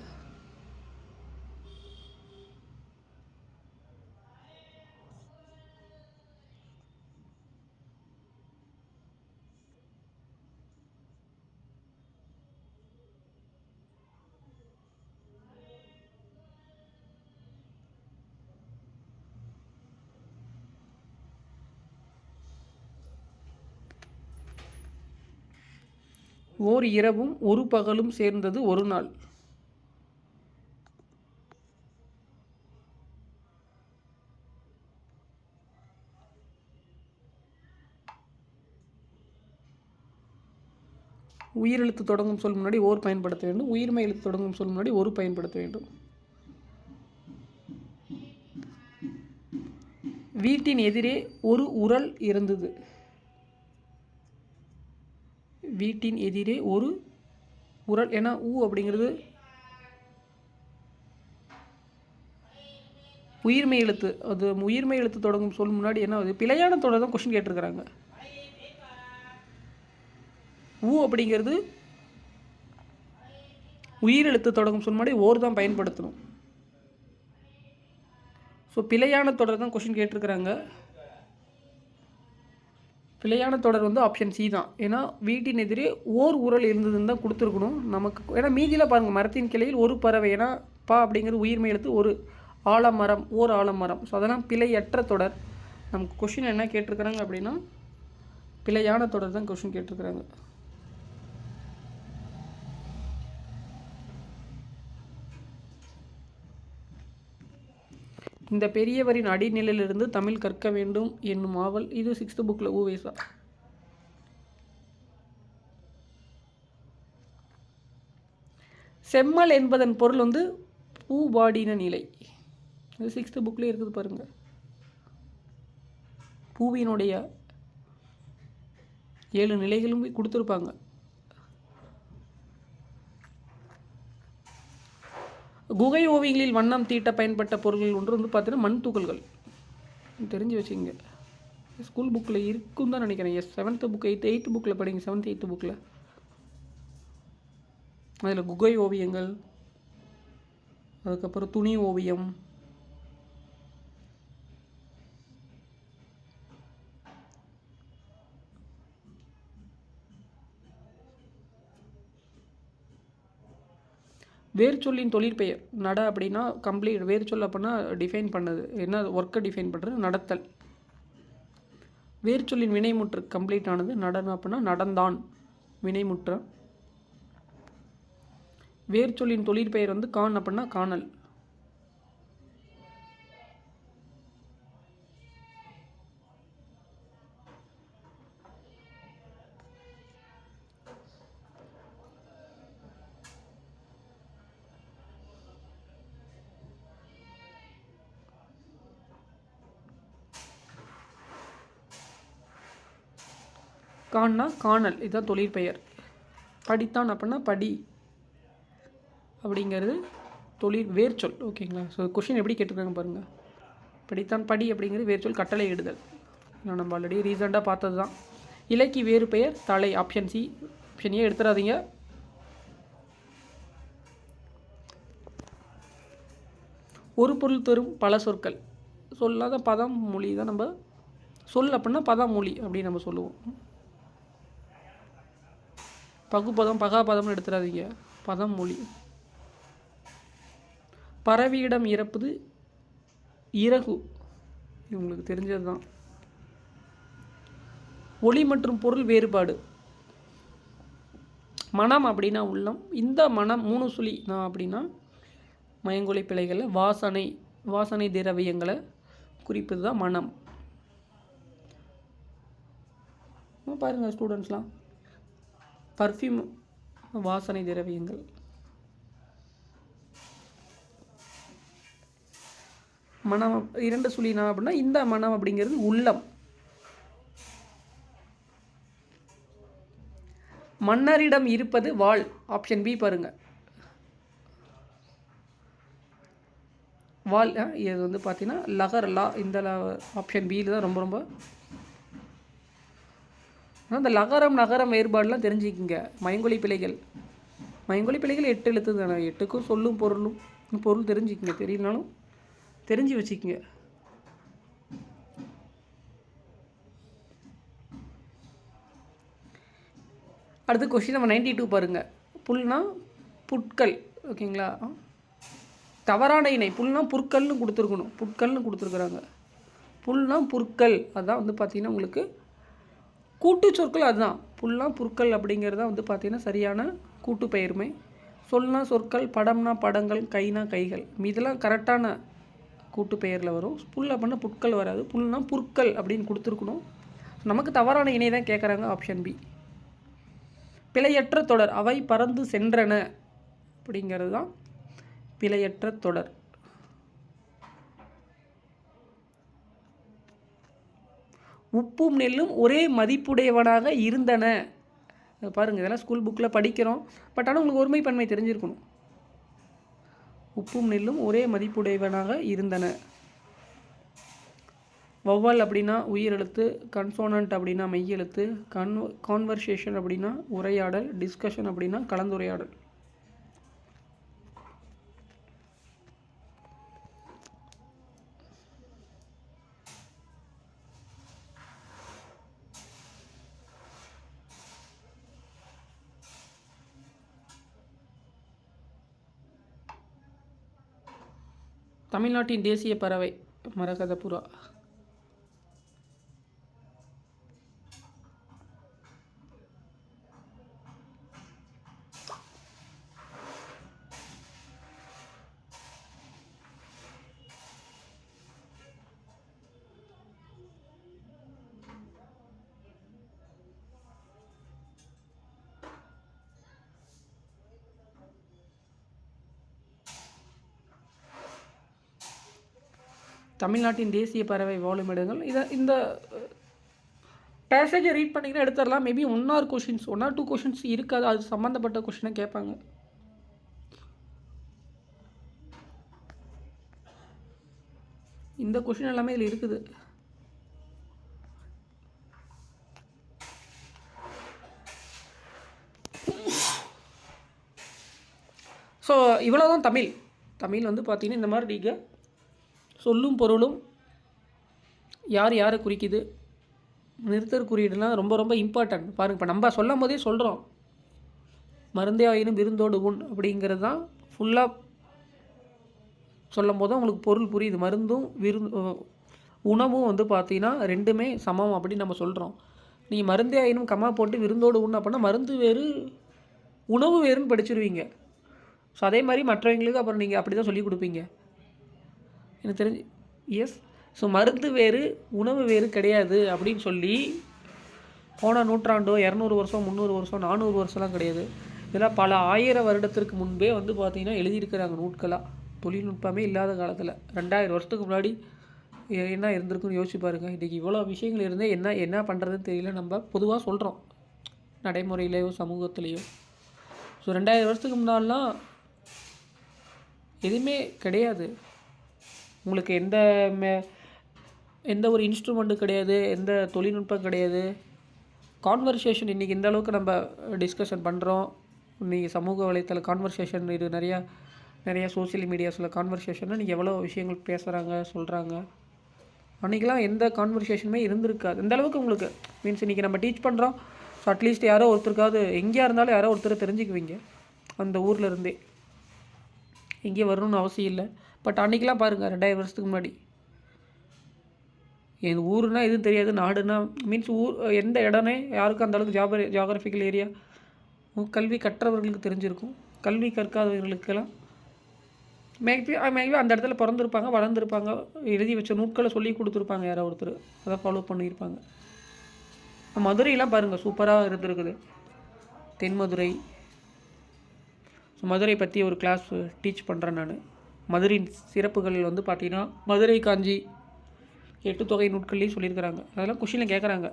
ஓர் இரவும் ஒரு பகலும் சேர்ந்தது ஒரு நாள். உயிரெழுத்து தொடங்கும் சொல் முன்னாடி ஓர் பயன்படுத்த வேண்டும். உயிர்மை எழுத்து தொடங்கும் சொல் முன்னாடி ஒரு பயன்படுத்த வேண்டும். வீட்டின் எதிரே ஒரு உரல் இருந்தது. வீட்டின் எதிரே ஒரு உரல். ஏன்னா அப்படிங்கிறது உயிர்மை எழுத்து. அது உயிர்மை எழுத்து தொடங்கும் சொல் முன்னாடி என்ன ஆகுது? பிழையான தொடர் தான் கொஸ்டின் கேட்டிருக்கிறாங்க. அப்படிங்கிறது உயிரெழுத்து தொடங்கும் சொல் முன்னாடி ஓர் தான் பயன்படுத்தணும். ஸோ பிழையான தொடர் தான் கொஸ்டின் கேட்டிருக்கிறாங்க. பிழையான தொடர் வந்து ஆப்ஷன் சி தான். ஏன்னா வீட்டின் எதிரே ஓர் உரல் இருந்ததுன்னு தான் கொடுத்துருக்கணும் நமக்கு. ஏன்னா மீதியில் பாருங்கள், மரத்தின் கிளையில் ஒரு பறவை. ஏன்னா பா அப்படிங்கிறது உயிர்மை எழுத்து. ஒரு ஆலமரம், ஓர் ஆலமரம். ஸோ அதெல்லாம் பிழையற்ற தொடர். நமக்கு கொஷின் என்ன கேட்டிருக்கிறாங்க அப்படின்னா பிழையான தொடர் தான் கொஷின் கேட்டிருக்கிறாங்க. இந்த பெரியவரின் அடிநிலையிலிருந்து தமிழ் கற்க வேண்டும் என்னும் ஆவல். இது 6th புக்கில் ஊவேசா. செம்மல் என்பதன் பொருள் வந்து பூவாடின நிலை. இது 6th புக்லேயே இருக்குது பாருங்கள். பூவினுடைய 7 நிலைகளும் கொடுத்துருப்பாங்க. குகை ஓவியங்களில் வண்ணம் தீட்ட பயன்பட்ட பொருட்கள் ஒன்று வந்து பார்த்தீங்கன்னா மண் துகள்கள். தெரிஞ்சு வச்சுங்க. ஸ்கூல் புக்கில் இருக்கும் தான் நினைக்கிறேன். 7th புக் 8th புக்கில் படிங்க. 7th 8th புக்கில் அதில் குகை ஓவியங்கள், அதுக்கப்புறம் துணி ஓவியம், வேர்ச்சொல்லின் தொழிற்பெயர். நட அப்படின்னா கம்ப்ளீட். வேர்ச்சொல் அப்படின்னா டிஃபைன் பண்ணது, என்ன ஒர்க்கை டிஃபைன் பண்ணுறது, நடத்தல். வேர்ச்சொல்லின் வினைமுற்று கம்ப்ளீட் ஆனது. நடனம் அப்படின்னா நடந்தான், வினைமுற்று. வேர்ச்சொல்லின் தொழிற்பெயர் வந்து கான் அப்படின்னா காணல். கான்னா காணல், இதுதான் தொழிற்பெயர். படித்தான் அப்படின்னா படி அப்படிங்கிறது தொழில் வேர்ச்சொல். ஓகேங்களா? ஸோ கொஷின் எப்படி கேட்டிருக்காங்க பாருங்கள். படித்தான் படி அப்படிங்கிறது வேர்ச்சொல், கட்டளை இடுதல். நம்ம ஆல்ரெடி ரீசெண்டாக பார்த்தது தான். இலக்கி வேறு பெயர் தலை. Option C. ஆப்ஷன் ஏ எடுத்துடாதீங்க. ஒரு பொருள் தரும் பல சொற்கள். சொல்லாத பதம் மொழி தான் நம்ம சொல் அப்படின்னா பதம் மொழி அப்படின்னு நம்ம சொல்லுவோம். பகுப்பதம் பகாபதம்னு எடுத்துடாதீங்க, பதம் மொழி. பறவையிடம் இறப்பது இறகு, உங்களுக்கு தெரிஞ்சது தான். ஒளி மற்றும் பொருள் வேறுபாடு. மனம் அப்படின்னா உள்ளம். இந்த மனம் 3 சுழி தான் அப்படின்னா மயங்கொலை பிழைகளை வாசனை திரவியங்களை குறிப்பது தான் மனம். பாருங்கள் ஸ்டூடெண்ட்ஸ்லாம், பர்ஃப்யூம் வாசனை திரவியங்கள். மனம் 2 சுழினா அப்படின்னா இந்த மனம் அப்படிங்கிறது உள்ளம். மன்னரிடம் இருப்பது வாள். ஆப்ஷன் பி பாருங்க. வாள் இது வந்து பார்த்தீங்கன்னா லகர் லா. இந்த ஆப்ஷன் பியில் தான் ரொம்ப ரொம்ப ஆனால் இந்த லகரம் நகரம் வேறுபாடுலாம் தெரிஞ்சுக்கிங்க. மயங்கொலி பிழைகள் 8 எழுத்து தானே, 8க்கும் சொல்லும் பொருள் தெரிஞ்சுக்கிங்க. தெரியலனாலும் தெரிஞ்சு வச்சுக்கிங்க. அடுத்த கொஸ்டின் நம்ம 92 பாருங்கள். புல்னா புட்கள், ஓகேங்களா. தவறான இணை. புல்னா புற்கள்னு கொடுத்துருக்குறாங்க. புல்னா புற்கள், அதுதான் வந்து பார்த்திங்கன்னா உங்களுக்கு கூட்டு சொற்கள். அதுதான் புல்னா புற்கள் அப்படிங்கிறது தான் வந்து பார்த்திங்கன்னா சரியான கூட்டு பெயர்மை. சொல்னா சொற்கள், படம்னா படங்கள், கைனா கைகள். இதெல்லாம் கரெக்டான கூட்டு பெயரில் வரும். புல் அப்படின்னா புட்கள் வராது. புல்னா புற்கள் அப்படின்னு கொடுத்துருக்கணும். நமக்கு தவறான இணை தான் கேட்குறாங்க. Option B. பிழையற்ற தொடர். அவை பறந்து சென்றன அப்படிங்கிறது தான் பிழையற்ற தொடர். உப்பும் நெல்லும் ஒரே மதிப்புடையவனாக இருந்தன. பாருங்கள், இதெல்லாம் ஸ்கூல் புக்கில் படிக்கிறோம். பட் ஆனால் உங்களுக்கு ஒருமைப்பன்மை தெரிஞ்சிருக்கணும். உப்பும் நெல்லும் ஒரே மதிப்புடையவனாக இருந்தன. வௌவால் அப்படின்னா உயிரெழுத்து, கன்சோனன்ட் அப்படின்னா மெய்யெழுத்து, கான்வர்சேஷன் அப்படின்னா உரையாடல், டிஸ்கஷன் அப்படின்னா கலந்துரையாடல். தமிழ்நாட்டின் தேசிய பறவை மரகத புறா. தமிழ்நாட்டின் தேசிய பறவை வாழும் இடங்கள். இந்த பேசேஜை ரீட் பண்ணிங்கன்னா எடுத்துடலாம். மேபி 1 or 2 கொஷின்ஸ் இருக்காது. அது சம்மந்தப்பட்ட கொஷினை கேட்பாங்க. இந்த கொஷின் எல்லாமே இதில் இருக்குது. ஸோ இவ்வளோதான் தமிழ் வந்து பார்த்திங்கன்னா இந்த மாதிரி நீங்கள் சொல்லும் பொருளும் யாரை குறிக்குது, நிறுத்தற் குறியீடுலாம் ரொம்ப ரொம்ப இம்பார்ட்டன்ட். பாருங்கள், இப்போ நம்ம சொல்லும் போதே சொல்கிறோம், மருந்தே ஆயினும் விருந்தோடு உண் அப்படிங்கிறது தான் ஃபுல்லாக சொல்லும் போது தான் உங்களுக்கு பொருள் புரியுது. மருந்தும் உணவும் வந்து பார்த்திங்கன்னா ரெண்டுமே சமம் அப்படின்னு நம்ம சொல்கிறோம். நீங்கள் மருந்தே ஆயினும் கம்மா போட்டு விருந்தோடு உண் அப்படின்னா மருந்து வேறு உணவு வேறுன்னு படிச்சிருவீங்க. ஸோ அதே மாதிரி மற்றவங்களுக்கு அப்புறம் நீங்கள் அப்படி தான் சொல்லிக் கொடுப்பீங்க. எனக்கு தெரிஞ்சு எஸ். ஸோ மருந்து வேறு உணவு வேறு கிடையாது அப்படின்னு சொல்லி போன நூற்றாண்டோ 200 வருஷம் 300 வருஷம் 400 வருஷம்லாம் கிடையாது. இதெல்லாம் பல 1000 வருடத்திற்கு முன்பே வந்து பார்த்திங்கன்னா எழுதியிருக்கிறாங்க நூட்களாக. தொழில்நுட்பமே இல்லாத காலத்தில் 2000 வருஷத்துக்கு முன்னாடி என்ன இருந்திருக்குன்னு யோசிச்சு பாருங்கள். இன்றைக்கி இவ்வளோ விஷயங்கள் இருந்தே என்ன பண்ணுறதுன்னு தெரியல. நம்ம பொதுவாக சொல்கிறோம் நடைமுறையிலையோ சமூகத்துலேயோ. ஸோ 2000 வருஷத்துக்கு முன்னாடிலாம் எதுவுமே கிடையாது. உங்களுக்கு எந்த ஒரு இன்ஸ்ட்ருமெண்ட்டும் கிடையாது, எந்த தொழில்நுட்பம் கிடையாது. கான்வர்சேஷன் இன்றைக்கி இந்த அளவுக்கு நம்ம டிஸ்கஷன் பண்ணுறோம். இன்றைக்கி சமூக வலைத்தள கான்வர்சேஷன் இது நிறைய சோசியல் மீடியாஸில் கான்வர்சேஷன்னா நீங்கள் எவ்வளோ விஷயங்கள் பேசுகிறாங்க சொல்கிறாங்க. அன்றைக்கெலாம் எந்த கான்வர்சேஷனுமே இருந்திருக்காது இந்த அளவுக்கு. உங்களுக்கு மீன்ஸ் இன்றைக்கி நம்ம டீச் பண்ணுறோம். ஸோ அட்லீஸ்ட் யாரோ ஒருத்தருக்காவது எங்கேயா இருந்தாலும் யாரோ ஒருத்தர் தெரிஞ்சுக்குவீங்க அந்த ஊரில் இருந்தே. எங்கேயும் வரணும்னு அவசியம் இல்லை. பட் அன்றைக்கெலாம் பாருங்கள் 2000 வருஷத்துக்கு முன்னாடி என் ஊருனா எதுவும் தெரியாது. நாடுனா மீன்ஸ் எந்த இடம்னே யாருக்கும் அந்தளவுக்கு ஜியாகிரபிக்கல் ஏரியா கல்வி கற்றவர்களுக்கு தெரிஞ்சிருக்கும். கல்வி கற்காதவர்களுக்கெல்லாம் மேபி அந்த இடத்துல பிறந்திருப்பாங்க, வளர்ந்துருப்பாங்க, எழுதி வச்ச நூட்களை சொல்லி கொடுத்துருப்பாங்க யாரோ ஒருத்தர், அதை ஃபாலோ பண்ணியிருப்பாங்க. மதுரையெல்லாம் பாருங்கள் சூப்பராக இருந்திருக்குது. தென்மதுரை. ஸோ மதுரை பற்றி ஒரு கிளாஸ் டீச் பண்ணுறேன் நான். மதுரையின் சிறப்புகள் வந்து பார்த்திங்கன்னா மதுரை காஞ்சி 8 தொகை நூட்கள்லேயும் சொல்லியிருக்கிறாங்க. அதெல்லாம் கொஷினில் கேட்குறாங்க.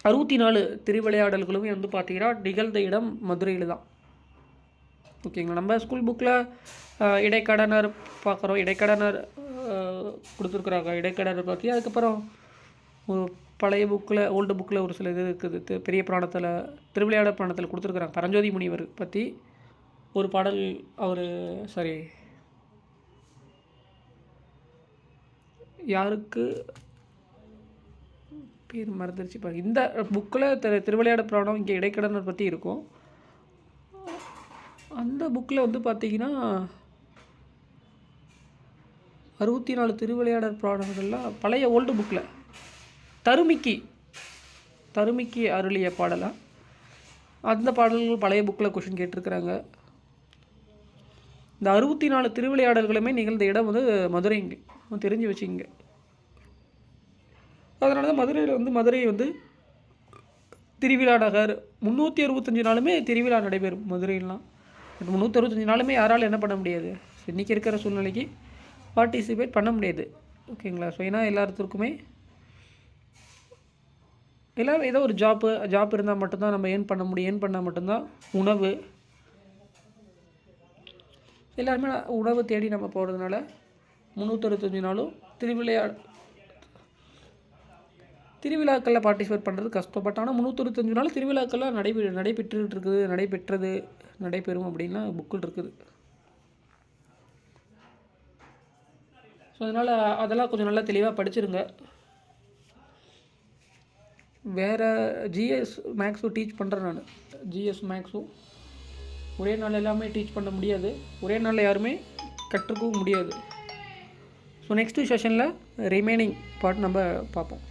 64 திருவிளையாடல்களுமே வந்து பார்த்திங்கன்னா நிகழ்ந்த இடம் மதுரையில் தான். ஓகேங்களா. நம்ம ஸ்கூல் புக்கில் இடைக்கடனர் பார்க்குறோம். இடைக்கடனர் கொடுத்துருக்குறாங்க. இடைக்கடனர் பற்றி அதுக்கப்புறம் பழைய புக்கில் ஓல்டு புக்கில் ஒரு சில இது இருக்குது. பெரிய புராணத்தில் திருவிளையாடல் புராணத்தில் கொடுத்துருக்குறாங்க. பரஞ்சோதி முனிவர் பற்றி ஒரு பாடல். அவர் சாரி யாருக்கு பேர் மறந்துருச்சு பாருங்க. இந்த புக்கில் திருவிளையாடல் புராணம் இங்கே இடைக்கடனை பற்றி இருக்கும். அந்த புக்கில் வந்து பார்த்திங்கன்னா 64 திருவிளையாடல் புராணங்கள்லாம் பழைய ஓல்டு புக்கில் தருமிக்கு அருளிய பாடலாம். அந்த பாடல்கள் பழைய புக்கில் கொஷின் கேட்டிருக்கிறாங்க. இந்த 64 திருவிளையாடல்களுமே நிகழ்ந்த இடம் வந்து மதுரைங்க, தெரிஞ்சு வச்சுங்க. அதனால தான் மதுரையை வந்து திருவிழா நகர். 365 நாளுமே திருவிழா நடைபெறும் மதுரையிலாம். 365 நாளுமே யாராலும் என்ன பண்ண முடியாது, இன்றைக்கி இருக்கிற சூழ்நிலைக்கு பார்ட்டிசிபேட் பண்ண முடியாது. ஓகேங்களா? ஸோ ஏன்னா எல்லாத்துக்குமே எல்லோரும் ஏதோ ஒரு ஜாப் இருந்தால் மட்டும்தான் நம்ம ஏர்ன் பண்ண முடியும். ஏர்ன் பண்ணால் மட்டும்தான் உணவு, எல்லாருமே உணவு தேடி நம்ம போகிறதுனால 365 நாளும் திருவிழாக்களில் பார்ட்டிசிபேட் பண்ணுறது கஷ்டம். பட் ஆனால் 365 நாள் திருவிழாக்கள்லாம் நடைபெறும் அப்படின்லாம் புக்கில் இருக்குது. ஸோ அதனால் அதெல்லாம் கொஞ்சம் நல்லா தெளிவாக படிச்சிருங்க. வேறு ஜிஎஸ் மேக்ஸும் டீச் பண்ணுறேன் நான். ஜிஎஸ் மேக்ஸும் ஒரே நாள் எல்லாமே டீச் பண்ண முடியாது, ஒரே நாளில் யாருமே கற்றுக்கவும் முடியாது. ஸோ நெக்ஸ்ட்டு செஷனில் ரிமைனிங் பார்ட் நம்ம பார்ப்போம்.